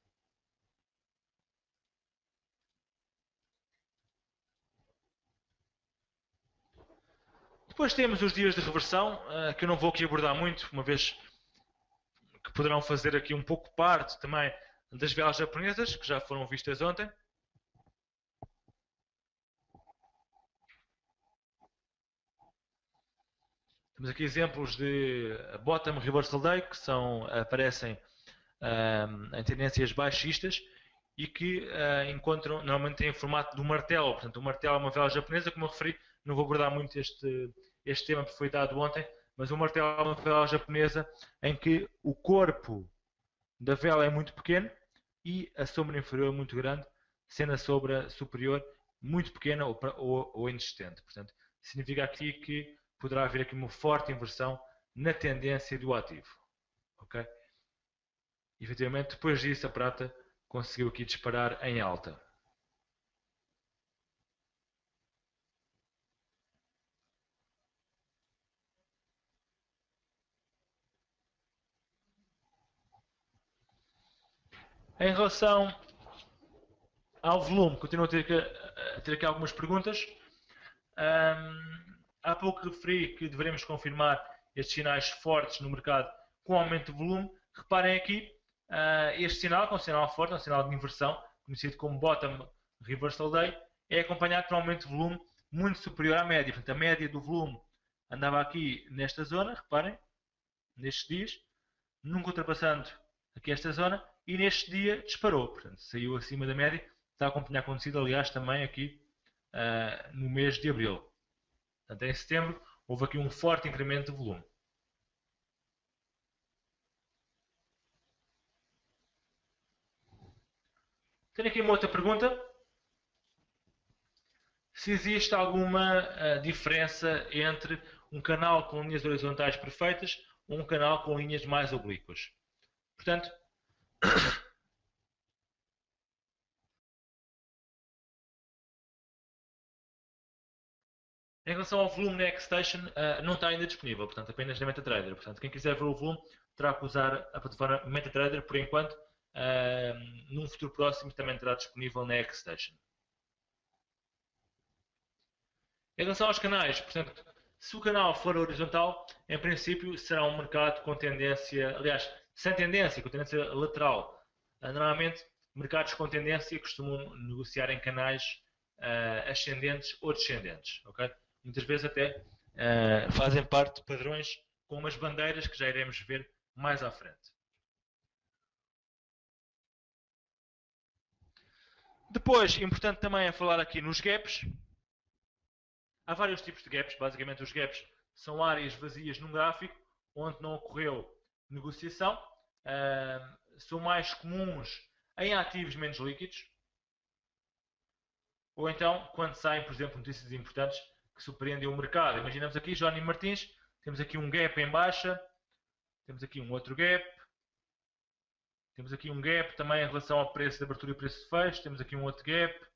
Depois temos os dias de reversão, que eu não vou aqui abordar muito, uma vez que poderão fazer aqui um pouco parte também das velas japonesas, que já foram vistas ontem. Temos aqui exemplos de bottom reversal day, que aparecem em tendências baixistas e que encontram, normalmente em formato do martelo. Portanto, o martelo é uma vela japonesa, como eu referi, não vou abordar muito este tema porque foi dado ontem, mas o martelo é uma vela japonesa em que o corpo da vela é muito pequeno e a sombra inferior é muito grande, sendo a sombra superior muito pequena ou inexistente. Portanto, significa aqui que poderá haver aqui uma forte inversão na tendência do ativo. Ok? E, efetivamente, depois disso a prata conseguiu aqui disparar em alta. Em relação ao volume, continuo a ter aqui algumas perguntas. Há pouco referi que deveremos confirmar estes sinais fortes no mercado com aumento de volume. Reparem aqui, este sinal, que é um sinal forte, é um sinal de inversão, conhecido como Bottom Reversal Day, é acompanhado por um aumento de volume muito superior à média. Portanto, a média do volume andava aqui nesta zona, reparem, nestes dias, nunca ultrapassando aqui esta zona, e neste dia disparou, portanto, saiu acima da média, está a acompanhar acontecido, aliás, também aqui no mês de Abril. Portanto, em setembro, houve aqui um forte incremento de volume. Tenho aqui uma outra pergunta. Se existe alguma diferença entre um canal com linhas horizontais perfeitas ou um canal com linhas mais oblíquas. Portanto, em relação ao volume na Xstation, não está ainda disponível, portanto, apenas na MetaTrader. Portanto, quem quiser ver o volume terá que usar a plataforma MetaTrader por enquanto. Num futuro próximo também terá disponível na Xstation. Em relação aos canais, portanto, se o canal for horizontal, em princípio será um mercado com tendência, aliás, sem tendência, com tendência lateral. Normalmente, mercados com tendência costumam negociar em canais ascendentes ou descendentes. Okay? Muitas vezes até fazem parte de padrões com umas bandeiras que já iremos ver mais à frente. Depois, importante também é falar aqui nos gaps. Há vários tipos de gaps. Basicamente, os gaps são áreas vazias num gráfico onde não ocorreu negociação. São mais comuns em ativos menos líquidos. Ou então, quando saem, por exemplo, notícias importantes que surpreendem o mercado. Imaginamos aqui, Johnny Martins, temos aqui um gap em baixa, temos aqui um outro gap, temos aqui um gap também em relação ao preço de abertura e preço de fecho, temos aqui um outro gap,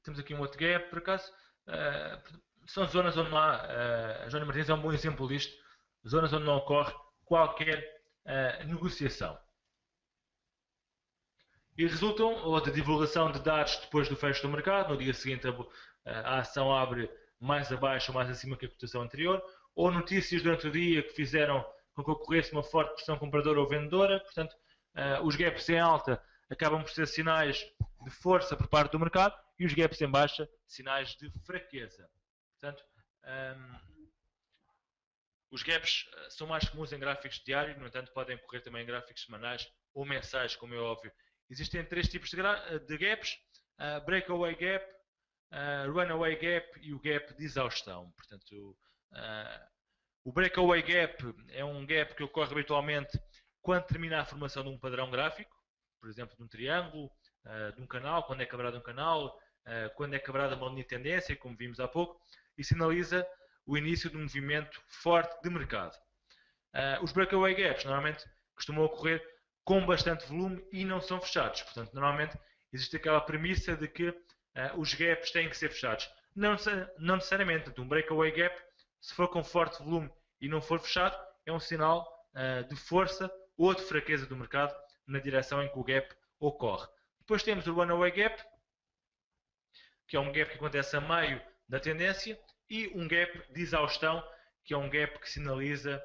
temos aqui um outro gap, por acaso, são zonas onde não há, Johnny Martins é um bom exemplo disto, zonas onde não ocorre qualquer negociação. e resultam ou da divulgação de dados depois do fecho do mercado, no dia seguinte a ação abre mais abaixo ou mais acima que a cotação anterior, ou notícias durante o dia que fizeram com que ocorresse uma forte pressão compradora ou vendedora. Portanto, os gaps em alta acabam por ser sinais de força por parte do mercado e os gaps em baixa sinais de fraqueza. Portanto, os gaps são mais comuns em gráficos diários, no entanto podem ocorrer também em gráficos semanais ou mensais, como é óbvio. Existem três tipos de gaps: breakaway gap, runaway gap e o gap de exaustão. Portanto, o breakaway gap é um gap que ocorre habitualmente quando termina a formação de um padrão gráfico, por exemplo, de um triângulo, de um canal, quando é quebrado um canal, quando é quebrada uma linha de tendência, como vimos há pouco, e sinaliza o início de um movimento forte de mercado. Os breakaway gaps normalmente costumam ocorrer com bastante volume e não são fechados. Portanto, normalmente existe aquela premissa de que os gaps têm que ser fechados. Não necessariamente. Portanto, um breakaway gap, se for com forte volume e não for fechado, é um sinal de força ou de fraqueza do mercado na direção em que o gap ocorre. Depois temos o runaway gap, que é um gap que acontece a meio da tendência, e um gap de exaustão, que é um gap que sinaliza,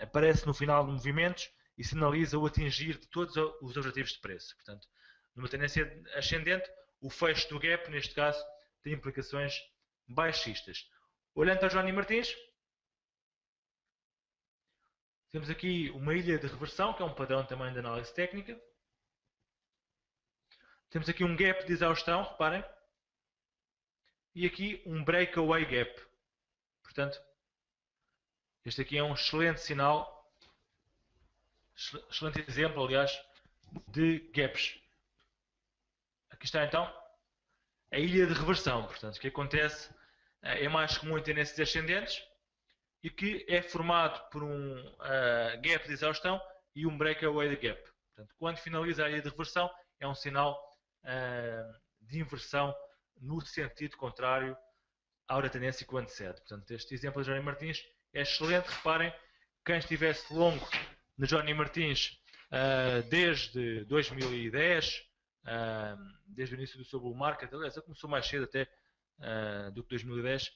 aparece no final de movimentos e sinaliza o atingir de todos os objetivos de preço. Portanto, numa tendência ascendente, o fecho do gap, neste caso, tem implicações baixistas. Olhando para o Johnny Martins, temos aqui uma ilha de reversão, que é um padrão também de análise técnica. Temos aqui um gap de exaustão, reparem. E aqui um breakaway gap. Portanto, este aqui é um excelente sinal, excelente exemplo, aliás, de gaps. Aqui está então a ilha de reversão. Portanto, o que acontece é mais comum em tendências ascendentes e que é formado por um gap de exaustão e um breakaway de gap. Portanto, quando finaliza a ilha de reversão, é um sinal de inversão no sentido contrário à hora tendência que o antecede. Portanto, este exemplo de Johnny Martins é excelente. Reparem, quem estivesse longo no Johnny Martins desde 2010, desde o início do seu bull market, aliás, ele começou mais cedo até do que 2010,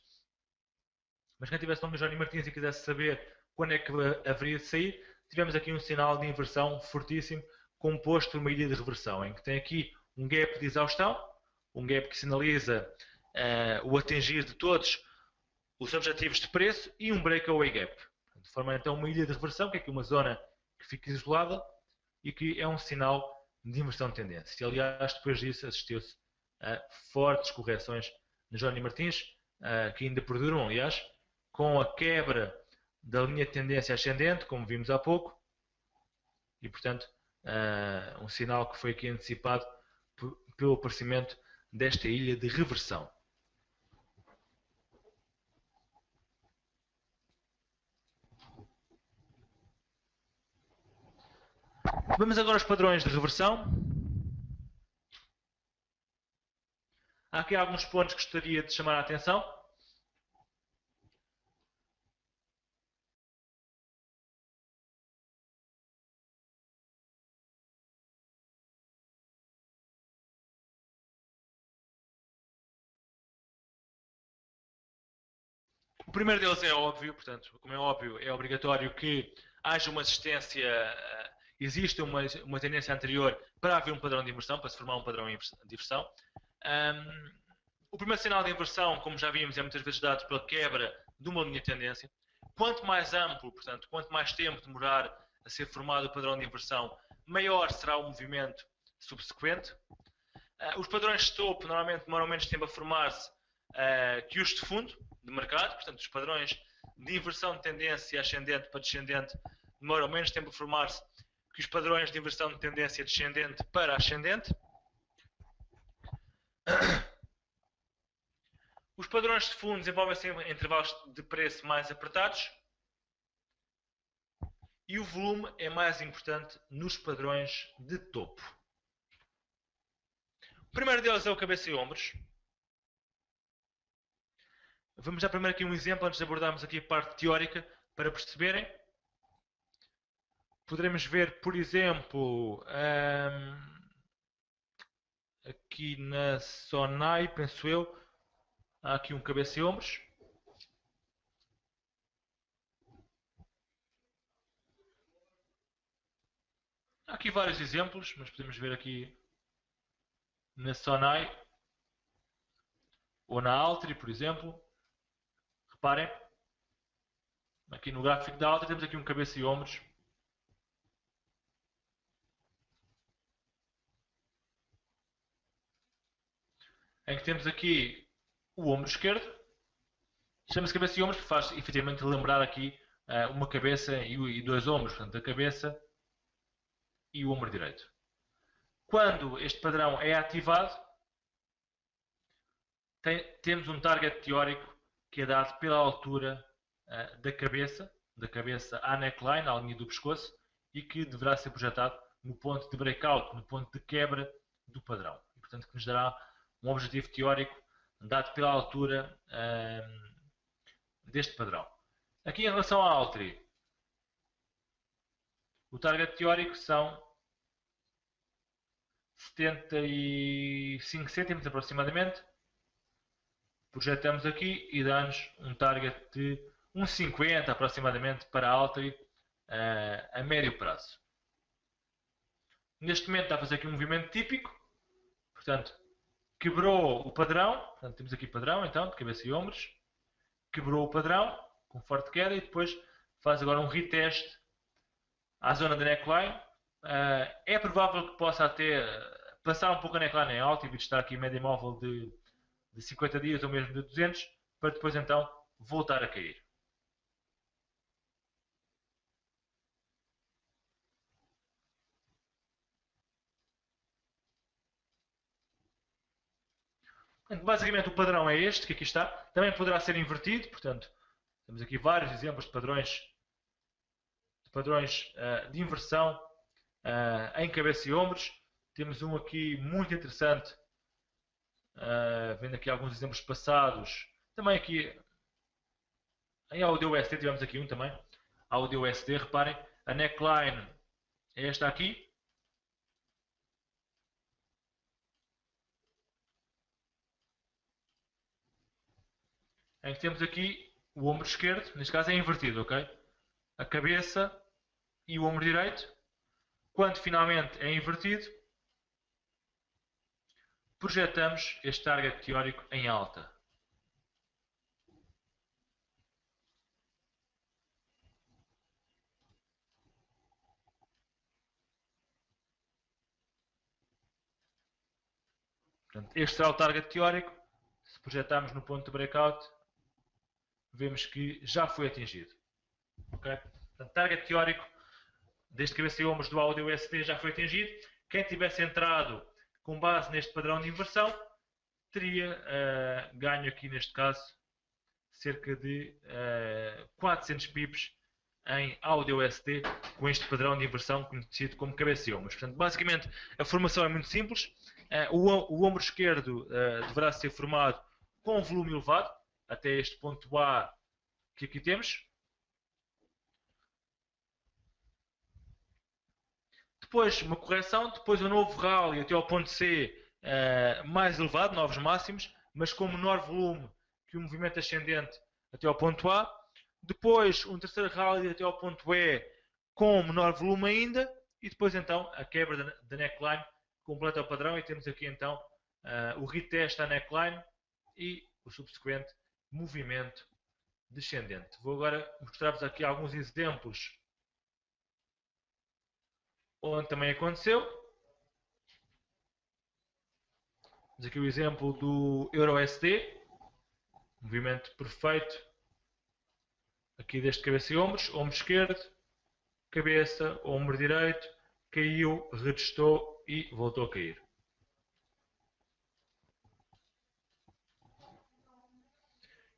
mas quem estivesse longo no Johnny Martins e quisesse saber quando é que haveria de sair, tivemos aqui um sinal de inversão fortíssimo, composto por uma ilha de reversão, em que tem aqui um gap de exaustão, um gap que sinaliza o atingir de todos os objetivos de preço e um breakaway gap. De forma então uma ilha de reversão, que é aqui uma zona que fica isolada e que é um sinal de inversão de tendência. E, aliás, depois disso assistiu-se a fortes correções no Johnny Martins, que ainda perduram, aliás, com a quebra da linha de tendência ascendente, como vimos há pouco, e portanto um sinal que foi aqui antecipado pelo aparecimento desta ilha de reversão. Vamos agora aos padrões de reversão. Há aqui alguns pontos que gostaria de chamar a atenção. O primeiro deles é óbvio, portanto, como é óbvio, é obrigatório que haja uma existência, exista uma tendência anterior para haver um padrão de inversão, para se formar um padrão de inversão. O primeiro sinal de inversão, como já vimos, é muitas vezes dado pela quebra de uma linha de tendência. Quanto mais amplo, portanto, quanto mais tempo demorar a ser formado o padrão de inversão, maior será o movimento subsequente. Os padrões de topo normalmente demoram menos tempo a formar-se que os de fundo de mercado, portanto, os padrões de inversão de tendência ascendente para descendente demoram menos tempo a formar-se que os padrões de inversão de tendência descendente para ascendente. Os padrões de fundo desenvolvem-se em intervalos de preço mais apertados e o volume é mais importante nos padrões de topo. O primeiro deles é o cabeça e ombros. Vamos dar primeiro aqui um exemplo antes de abordarmos aqui a parte teórica para perceberem. Poderemos ver, por exemplo, aqui na Sonai, penso eu, há aqui um cabeça e ombros. Há aqui vários exemplos, mas podemos ver aqui na Sonai ou na Altri, por exemplo. Reparem, aqui no gráfico da Altri temos aqui um cabeça e ombros. Em que temos aqui o ombro esquerdo. Chama-se cabeça e ombros porque faz efetivamente lembrar aqui uma cabeça e dois ombros, portanto a cabeça e o ombro direito. Quando este padrão é ativado, temos um target teórico que é dado pela altura da cabeça à neckline, à linha do pescoço, e que deverá ser projetado no ponto de breakout, no ponto de quebra do padrão. E, portanto, que nos dará um objetivo teórico dado pela altura deste padrão. Aqui em relação à Altri, o target teórico são 75 cêntimos aproximadamente. Projetamos aqui e dá-nos um target de 1,50 aproximadamente para a Altri a médio prazo. Neste momento está a fazer aqui um movimento típico, portanto, quebrou o padrão, portanto, temos aqui padrão então, de cabeça e ombros, quebrou o padrão com forte queda e depois faz agora um retest à zona da neckline. É provável que possa até passar um pouco a neckline em alta e estar aqui em média móvel de 50 dias ou mesmo de 200, para depois então voltar a cair. Basicamente o padrão é este, que aqui está. Também poderá ser invertido, portanto, temos aqui vários exemplos de padrões de inversão em cabeça e ombros. Temos um aqui muito interessante, vendo aqui alguns exemplos passados. Também aqui em Audio USD tivemos aqui um também. Audio USD, reparem, a neckline é esta aqui. Em que temos aqui o ombro esquerdo, neste caso é invertido, ok? A cabeça e o ombro direito. Quando finalmente é invertido, projetamos este target teórico em alta. Portanto, este será o target teórico. Se projetarmos no ponto de breakout, vemos que já foi atingido. Okay? Portanto, target teórico deste cabeça e ombros do áudio USD já foi atingido. Quem tivesse entrado com base neste padrão de inversão teria ganho aqui neste caso cerca de 400 pips em áudio USD com este padrão de inversão conhecido como cabeça e ombros. Portanto, basicamente a formação é muito simples. O ombro esquerdo deverá ser formado com volume elevado até este ponto A que aqui temos. Depois uma correção, depois um novo rally até ao ponto C mais elevado, novos máximos, mas com menor volume que o movimento ascendente até ao ponto A. Depois um terceiro rally até ao ponto E com menor volume ainda. E depois então a quebra da neckline completa o padrão e temos aqui então o retest da neckline e o subsequente movimento descendente. Vou agora mostrar-vos aqui alguns exemplos onde também aconteceu. Temos aqui o exemplo do EURUSD, movimento perfeito aqui deste cabeça e ombros, ombro esquerdo, cabeça, ombro direito, caiu, retestou e voltou a cair.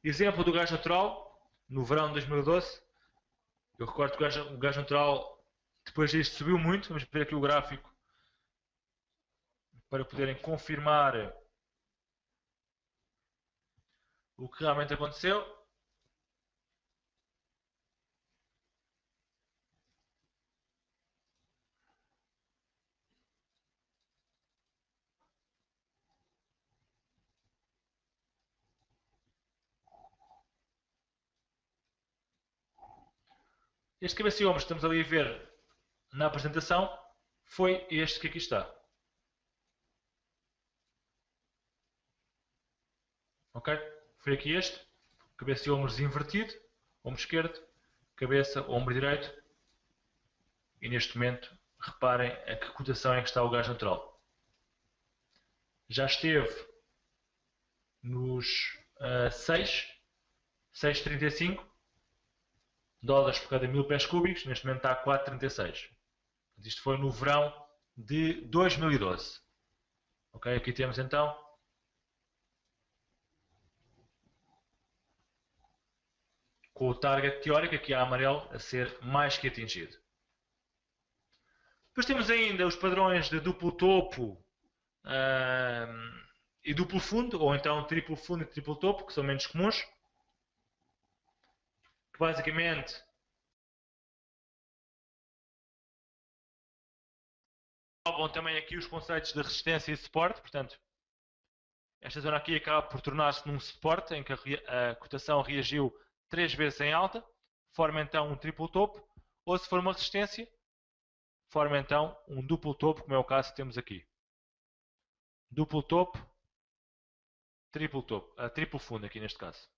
Exemplo do gás natural, no verão de 2012. Eu recordo que o gás natural, depois disto, subiu muito. Vamos ver aqui o gráfico para poderem confirmar o que realmente aconteceu. Este cabeça e ombros que estamos ali a ver na apresentação foi este que aqui está. Ok? Foi aqui este. Cabeça e ombros invertido. Ombro esquerdo. Cabeça, ombro direito. E neste momento, reparem a que cotação é que está o gás natural. Já esteve nos 6,35 dólares por cada 1000 pés cúbicos. Neste momento está a 4,36. Isto foi no verão de 2012. Ok? Aqui temos então com o target teórico aqui a amarelo a ser mais que atingido. Depois temos ainda os padrões de duplo topo e duplo fundo, ou então triplo fundo e triplo topo, que são menos comuns. Que basicamente englobam também aqui os conceitos de resistência e suporte. Portanto, esta zona aqui acaba por tornar-se num suporte em que a cotação reagiu 3 vezes em alta, forma então um triplo topo, ou se for uma resistência, forma então um duplo topo, como é o caso que temos aqui. Duplo topo, triplo fundo aqui neste caso.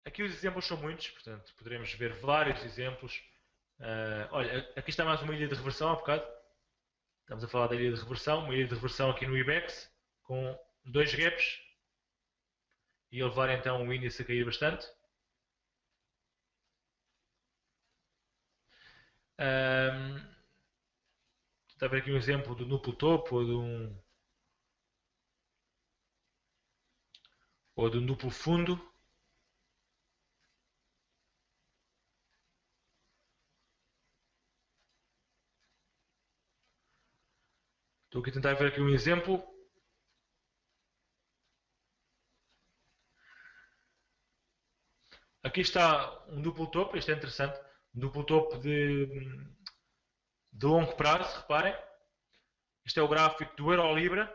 Aqui os exemplos são muitos, portanto poderemos ver vários exemplos. Olha, aqui está mais uma ilha de reversão há bocado. Estamos a falar da ilha de reversão, uma ilha de reversão aqui no IBEX, com 2 gaps, e a levar então o índice a cair bastante. Está a ver aqui um exemplo do duplo topo ou de um duplo fundo. Estou aqui a tentar ver aqui um exemplo. Aqui está um duplo topo, isto é interessante, um duplo topo de longo prazo, reparem. Este é o gráfico do Euro-Libra.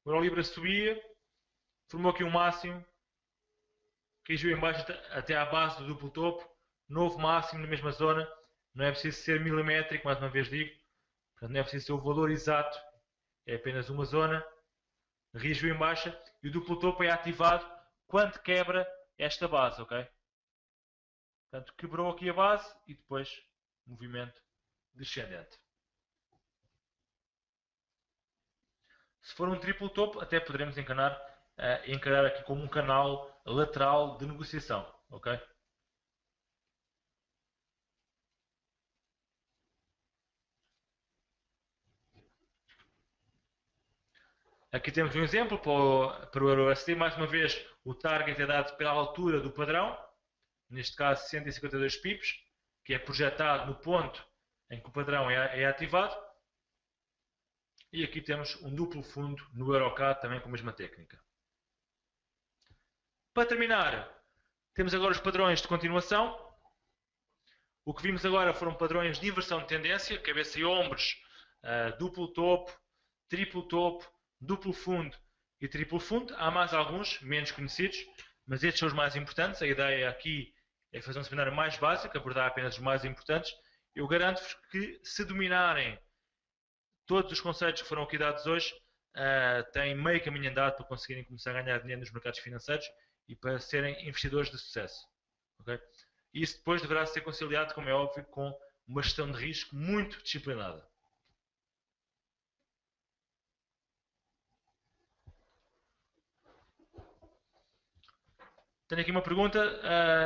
O Euro-Libra subia, formou aqui um máximo, caiu em baixo até à base do duplo topo, novo máximo na mesma zona. Não é preciso ser milimétrico, mais uma vez digo. Portanto, não é preciso ser o valor exato, é apenas uma zona. Reagiu em baixa e o duplo topo é ativado quando quebra esta base, ok? Portanto, quebrou aqui a base e depois movimento descendente. Se for um triplo topo, até poderemos encarar aqui como um canal lateral de negociação, ok? Aqui temos um exemplo para o EURUSD. Mais uma vez, o target é dado pela altura do padrão, neste caso 152 pips, que é projetado no ponto em que o padrão é ativado. E aqui temos um duplo fundo no EuroCAD também com a mesma técnica. Para terminar, temos agora os padrões de continuação. O que vimos agora foram padrões de inversão de tendência, cabeça e ombros, duplo topo, triplo topo, duplo fundo e triplo fundo. Há mais alguns, menos conhecidos, mas estes são os mais importantes. A ideia aqui é fazer um seminário mais básico, abordar apenas os mais importantes. Eu garanto-vos que, se dominarem todos os conceitos que foram aqui dados hoje, têm meio caminho andado para conseguirem começar a ganhar dinheiro nos mercados financeiros e para serem investidores de sucesso. Okay? Isso depois deverá ser conciliado, como é óbvio, com uma gestão de risco muito disciplinada. Tenho aqui uma pergunta,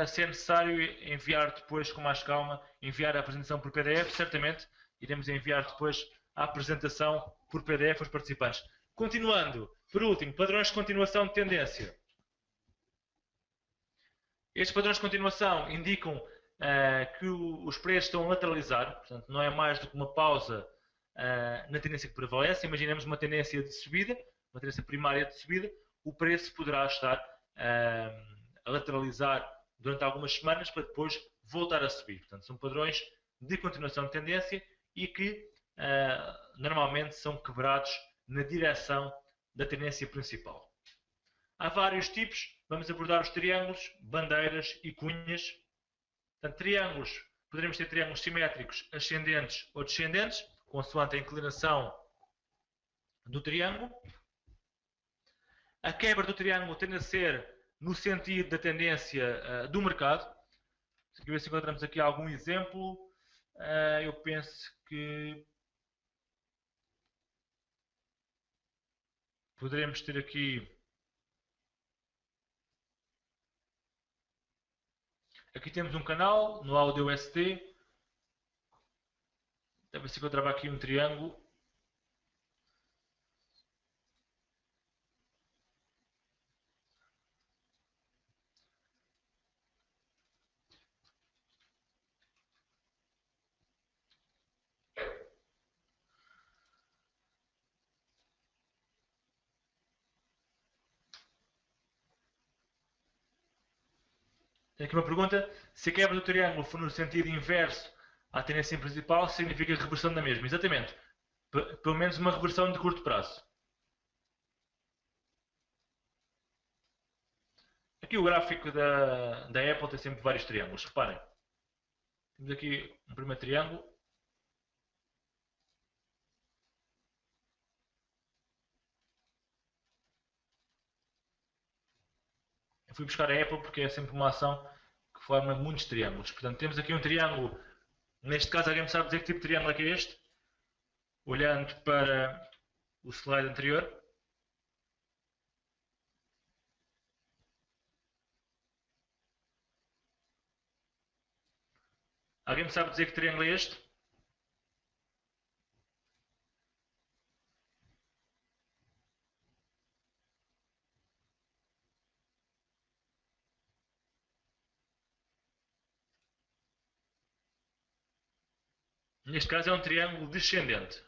se é necessário enviar depois com mais calma, enviar a apresentação por PDF. Certamente iremos enviar depois a apresentação por PDF aos participantes. Continuando, por último, padrões de continuação de tendência. Estes padrões de continuação indicam que os preços estão a lateralizar, portanto não é mais do que uma pausa na tendência que prevalece. Imaginemos uma tendência de subida, uma tendência primária de subida, o preço poderá estar a lateralizar durante algumas semanas para depois voltar a subir. Portanto, são padrões de continuação de tendência e que normalmente são quebrados na direção da tendência principal. Há vários tipos, vamos abordar os triângulos, bandeiras e cunhas. Portanto, triângulos, poderemos ter triângulos simétricos ascendentes ou descendentes, consoante a inclinação do triângulo. A quebra do triângulo tende a ser no sentido da tendência do mercado. Deixa eu ver se encontramos aqui algum exemplo. Eu penso que poderemos ter aqui. Aqui temos um canal no áudio ST. Deve se encontrava aqui um triângulo. Tem aqui uma pergunta. Se a quebra do triângulo for no sentido inverso à tendência principal, significa reversão da mesma. Exatamente. Pelo menos uma reversão de curto prazo. Aqui o gráfico da Apple tem sempre vários triângulos. Reparem. Temos aqui um primeiro triângulo. Eu fui buscar a Apple porque é sempre uma ação que forma muitos triângulos. Portanto, temos aqui um triângulo. Neste caso, alguém me sabe dizer que tipo de triângulo é que é este? Olhando para o slide anterior. Alguém me sabe dizer que triângulo é este? Neste caso é um triângulo descendente.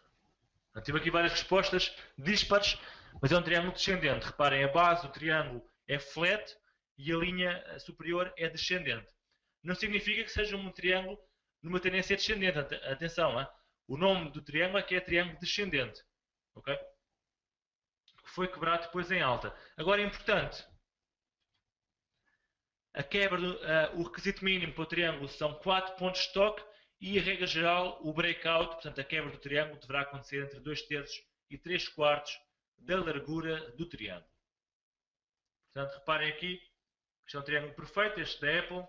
Eu tive aqui várias respostas dispares, mas é um triângulo descendente. Reparem, a base do triângulo é flat e a linha superior é descendente. Não significa que seja um triângulo numa tendência descendente. Atenção, hein? O nome do triângulo é que é triângulo descendente. Okay? Que foi quebrado depois em alta. Agora é importante. A quebra o requisito mínimo para o triângulo são 4 pontos de toque e, a regra geral, o breakout, portanto a quebra do triângulo, deverá acontecer entre 2/3 e 3/4 da largura do triângulo. Portanto, reparem aqui, este é um triângulo perfeito, este da Apple.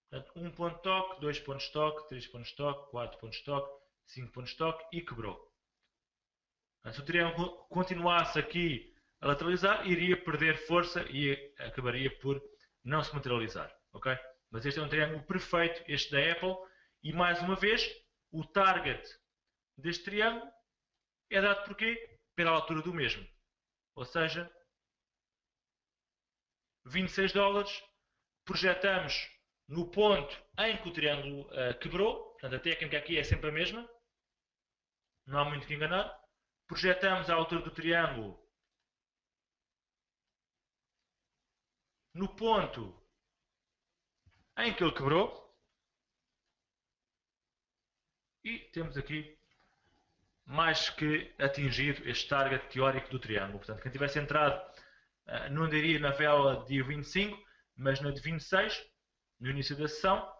Portanto, 1 ponto de toque, 2 pontos de toque, 3 pontos de toque, 4 pontos de toque, 5 pontos de toque e quebrou. Portanto, se o triângulo continuasse aqui a lateralizar, iria perder força e acabaria por não se materializar. Okay? Mas este é um triângulo perfeito, este da Apple. E mais uma vez, o target deste triângulo é dado por quê? Pela altura do mesmo. Ou seja, 26 dólares, projetamos no ponto em que o triângulo quebrou. Portanto, a técnica aqui é sempre a mesma. Não há muito que enganar. Projetamos a altura do triângulo no ponto em que ele quebrou. E temos aqui mais que atingido este target teórico do triângulo. Portanto, quem tivesse entrado não andaria na vela de dia 25, mas na de 26, no início da sessão,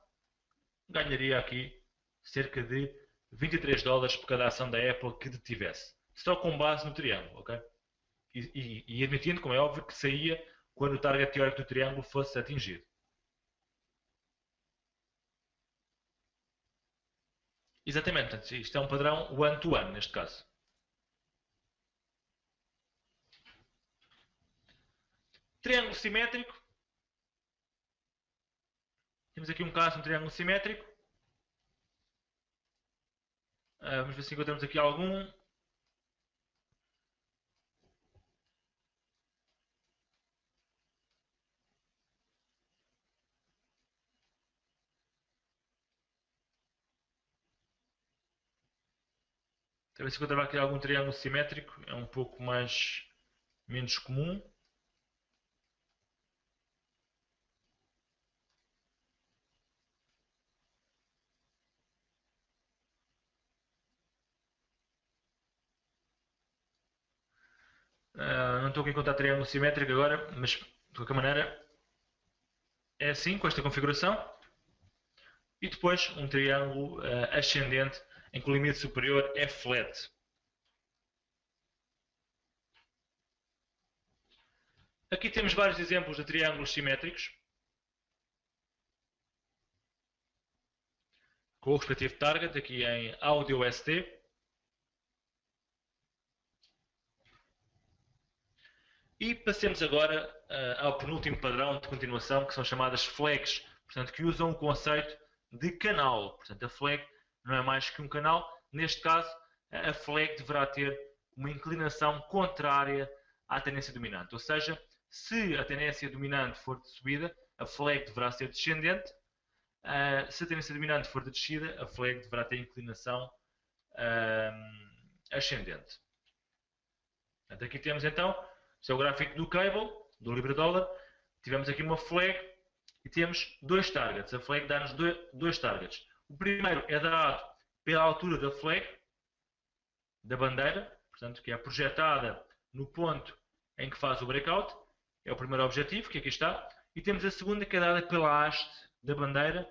ganharia aqui cerca de 23 dólares por cada ação da Apple que detivesse. Só com base no triângulo, ok? E admitindo, como é óbvio, que saía quando o target teórico do triângulo fosse atingido. Exatamente, portanto, isto é um padrão one-to-one neste caso. Triângulo simétrico. Temos aqui um caso de um triângulo simétrico. Vamos ver se encontramos aqui algum. Talvez se encontrava aqui algum triângulo simétrico. É um pouco menos comum. não estou aqui a encontrar triângulo simétrico agora, mas de qualquer maneira é assim, com esta configuração. E depois um triângulo ascendente em que o limite superior é flat. Aqui temos vários exemplos de triângulos simétricos, com o respectivo target, aqui em Audio ST. E passemos agora ao penúltimo padrão de continuação, que são chamadas flags, portanto, que usam o conceito de canal. Portanto, a flag não é mais que um canal. Neste caso, a flag deverá ter uma inclinação contrária à tendência dominante. Ou seja, se a tendência dominante for de subida, a flag deverá ser descendente. Se a tendência dominante for de descida, a flag deverá ter inclinação ascendente. Portanto, aqui temos então, este é o gráfico do cable, do Libra-Dólar. Tivemos aqui uma flag e temos dois targets. A flag dá-nos dois targets. O primeiro é dado pela altura da flag, da bandeira, portanto, que é projetada no ponto em que faz o breakout. É o primeiro objetivo, que aqui está. E temos a segunda, que é dada pela haste da bandeira,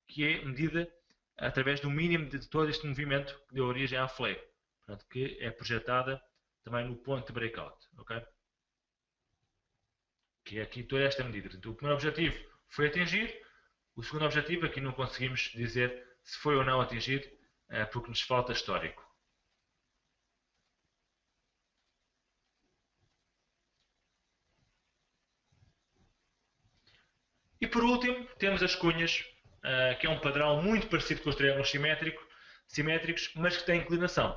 que é medida através do mínimo de todo este movimento que deu origem à flag. Portanto, que é projetada também no ponto de breakout. Okay? Que é aqui toda esta medida. Portanto, o primeiro objetivo foi atingido. O segundo objetivo, aqui não conseguimos dizer se foi ou não atingido, porque nos falta histórico. E por último, temos as cunhas, que é um padrão muito parecido com os triângulos simétricos, mas que tem inclinação.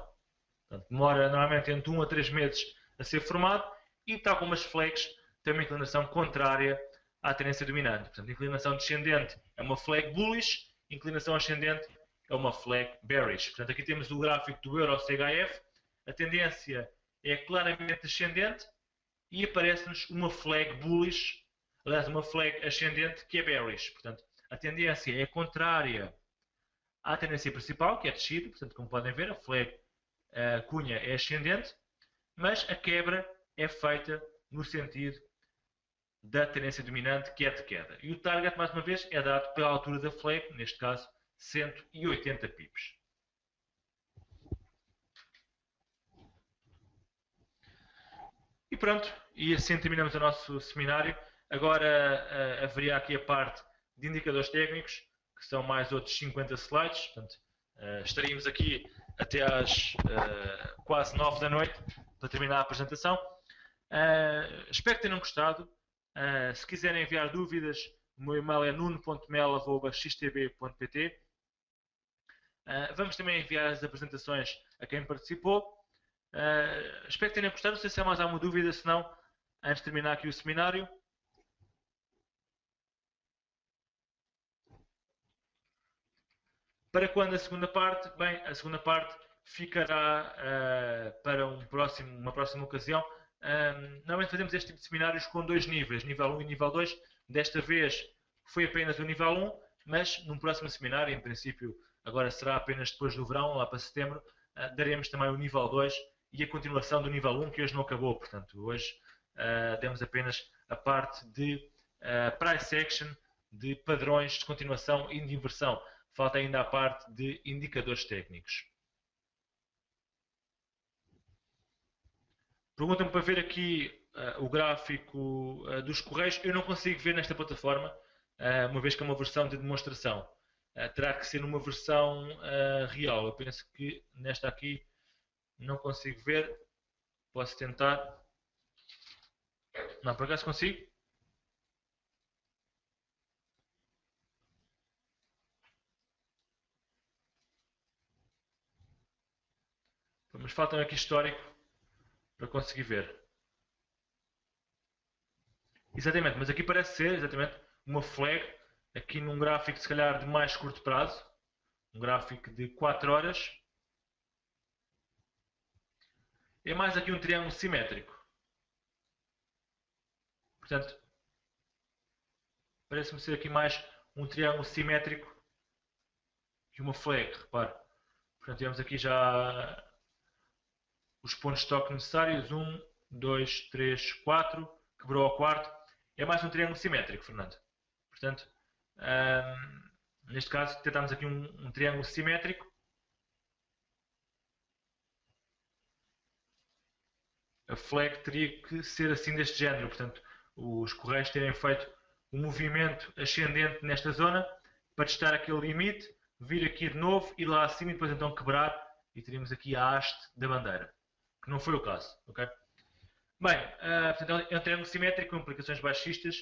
Portanto, demora normalmente entre 1 a 3 meses a ser formado e, tal como as flags, tem uma inclinação contrária à tendência dominante. Portanto, inclinação descendente é uma flag bullish, inclinação ascendente é uma flag bearish. Portanto, aqui temos o gráfico do Euro CHF, a tendência é claramente descendente e aparece-nos uma flag bullish, aliás, uma flag ascendente que é bearish. Portanto, a tendência é contrária à tendência principal, que é descida. Portanto, como podem ver, a flag cunha é ascendente, mas a quebra é feita no sentido da tendência dominante, que é de queda. E o target, mais uma vez, é dado pela altura da flag, neste caso 180 pips. E pronto, e assim terminamos o nosso seminário. Agora haveria aqui a parte de indicadores técnicos, que são mais outros 50 slides. Portanto, estaríamos aqui até às quase 9 da noite para terminar a apresentação. Espero que tenham gostado. Se quiserem enviar dúvidas, o meu e-mail é nuno.mel@xtb.pt. Vamos também enviar as apresentações a quem participou. Espero que tenham gostado. Não sei se há mais alguma dúvida, se não, antes de terminar aqui o seminário. Para quando a segunda parte? Bem, a segunda parte ficará para uma próxima ocasião. Normalmente fazemos este tipo de seminários com dois níveis, nível 1 e nível 2. Desta vez foi apenas o nível 1, mas num próximo seminário, em princípio agora será apenas depois do verão, lá para setembro, daremos também o nível 2 e a continuação do nível 1, que hoje não acabou. Portanto, hoje temos apenas a parte de price action, de padrões de continuação e de inversão. Falta ainda a parte de indicadores técnicos. Perguntam-me para ver aqui o gráfico dos correios. Eu não consigo ver nesta plataforma, uma vez que é uma versão de demonstração. Terá que ser numa versão real. Eu penso que nesta aqui não consigo ver. Posso tentar. Não, por acaso consigo. Mas falta aqui histórico para conseguir ver. Exatamente, mas aqui parece ser exatamente uma flag, aqui num gráfico se calhar de mais curto prazo, um gráfico de 4 horas. É mais aqui um triângulo simétrico. Portanto, parece-me ser aqui mais um triângulo simétrico que uma flag, repare. Portanto, temos aqui já os pontos de toque necessários, 1, 2, 3, 4. Quebrou ao quarto. É mais um triângulo simétrico, Fernando. Portanto, neste caso, tentamos aqui um triângulo simétrico. A flag teria que ser assim deste género. Portanto, os correios terem feito um movimento ascendente nesta zona para testar aquele limite, vir aqui de novo, ir lá acima e depois então quebrar e teríamos aqui a haste da bandeira, que não foi o caso. Okay? Bem, portanto, é um triângulo simétrico com implicações baixistas,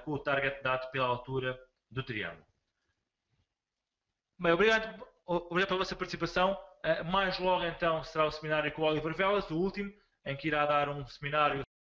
com o target dado pela altura do triângulo. Bem, obrigado pela vossa participação. Mais logo então será o seminário com o Oliver Velas, o último, em que irá dar um seminário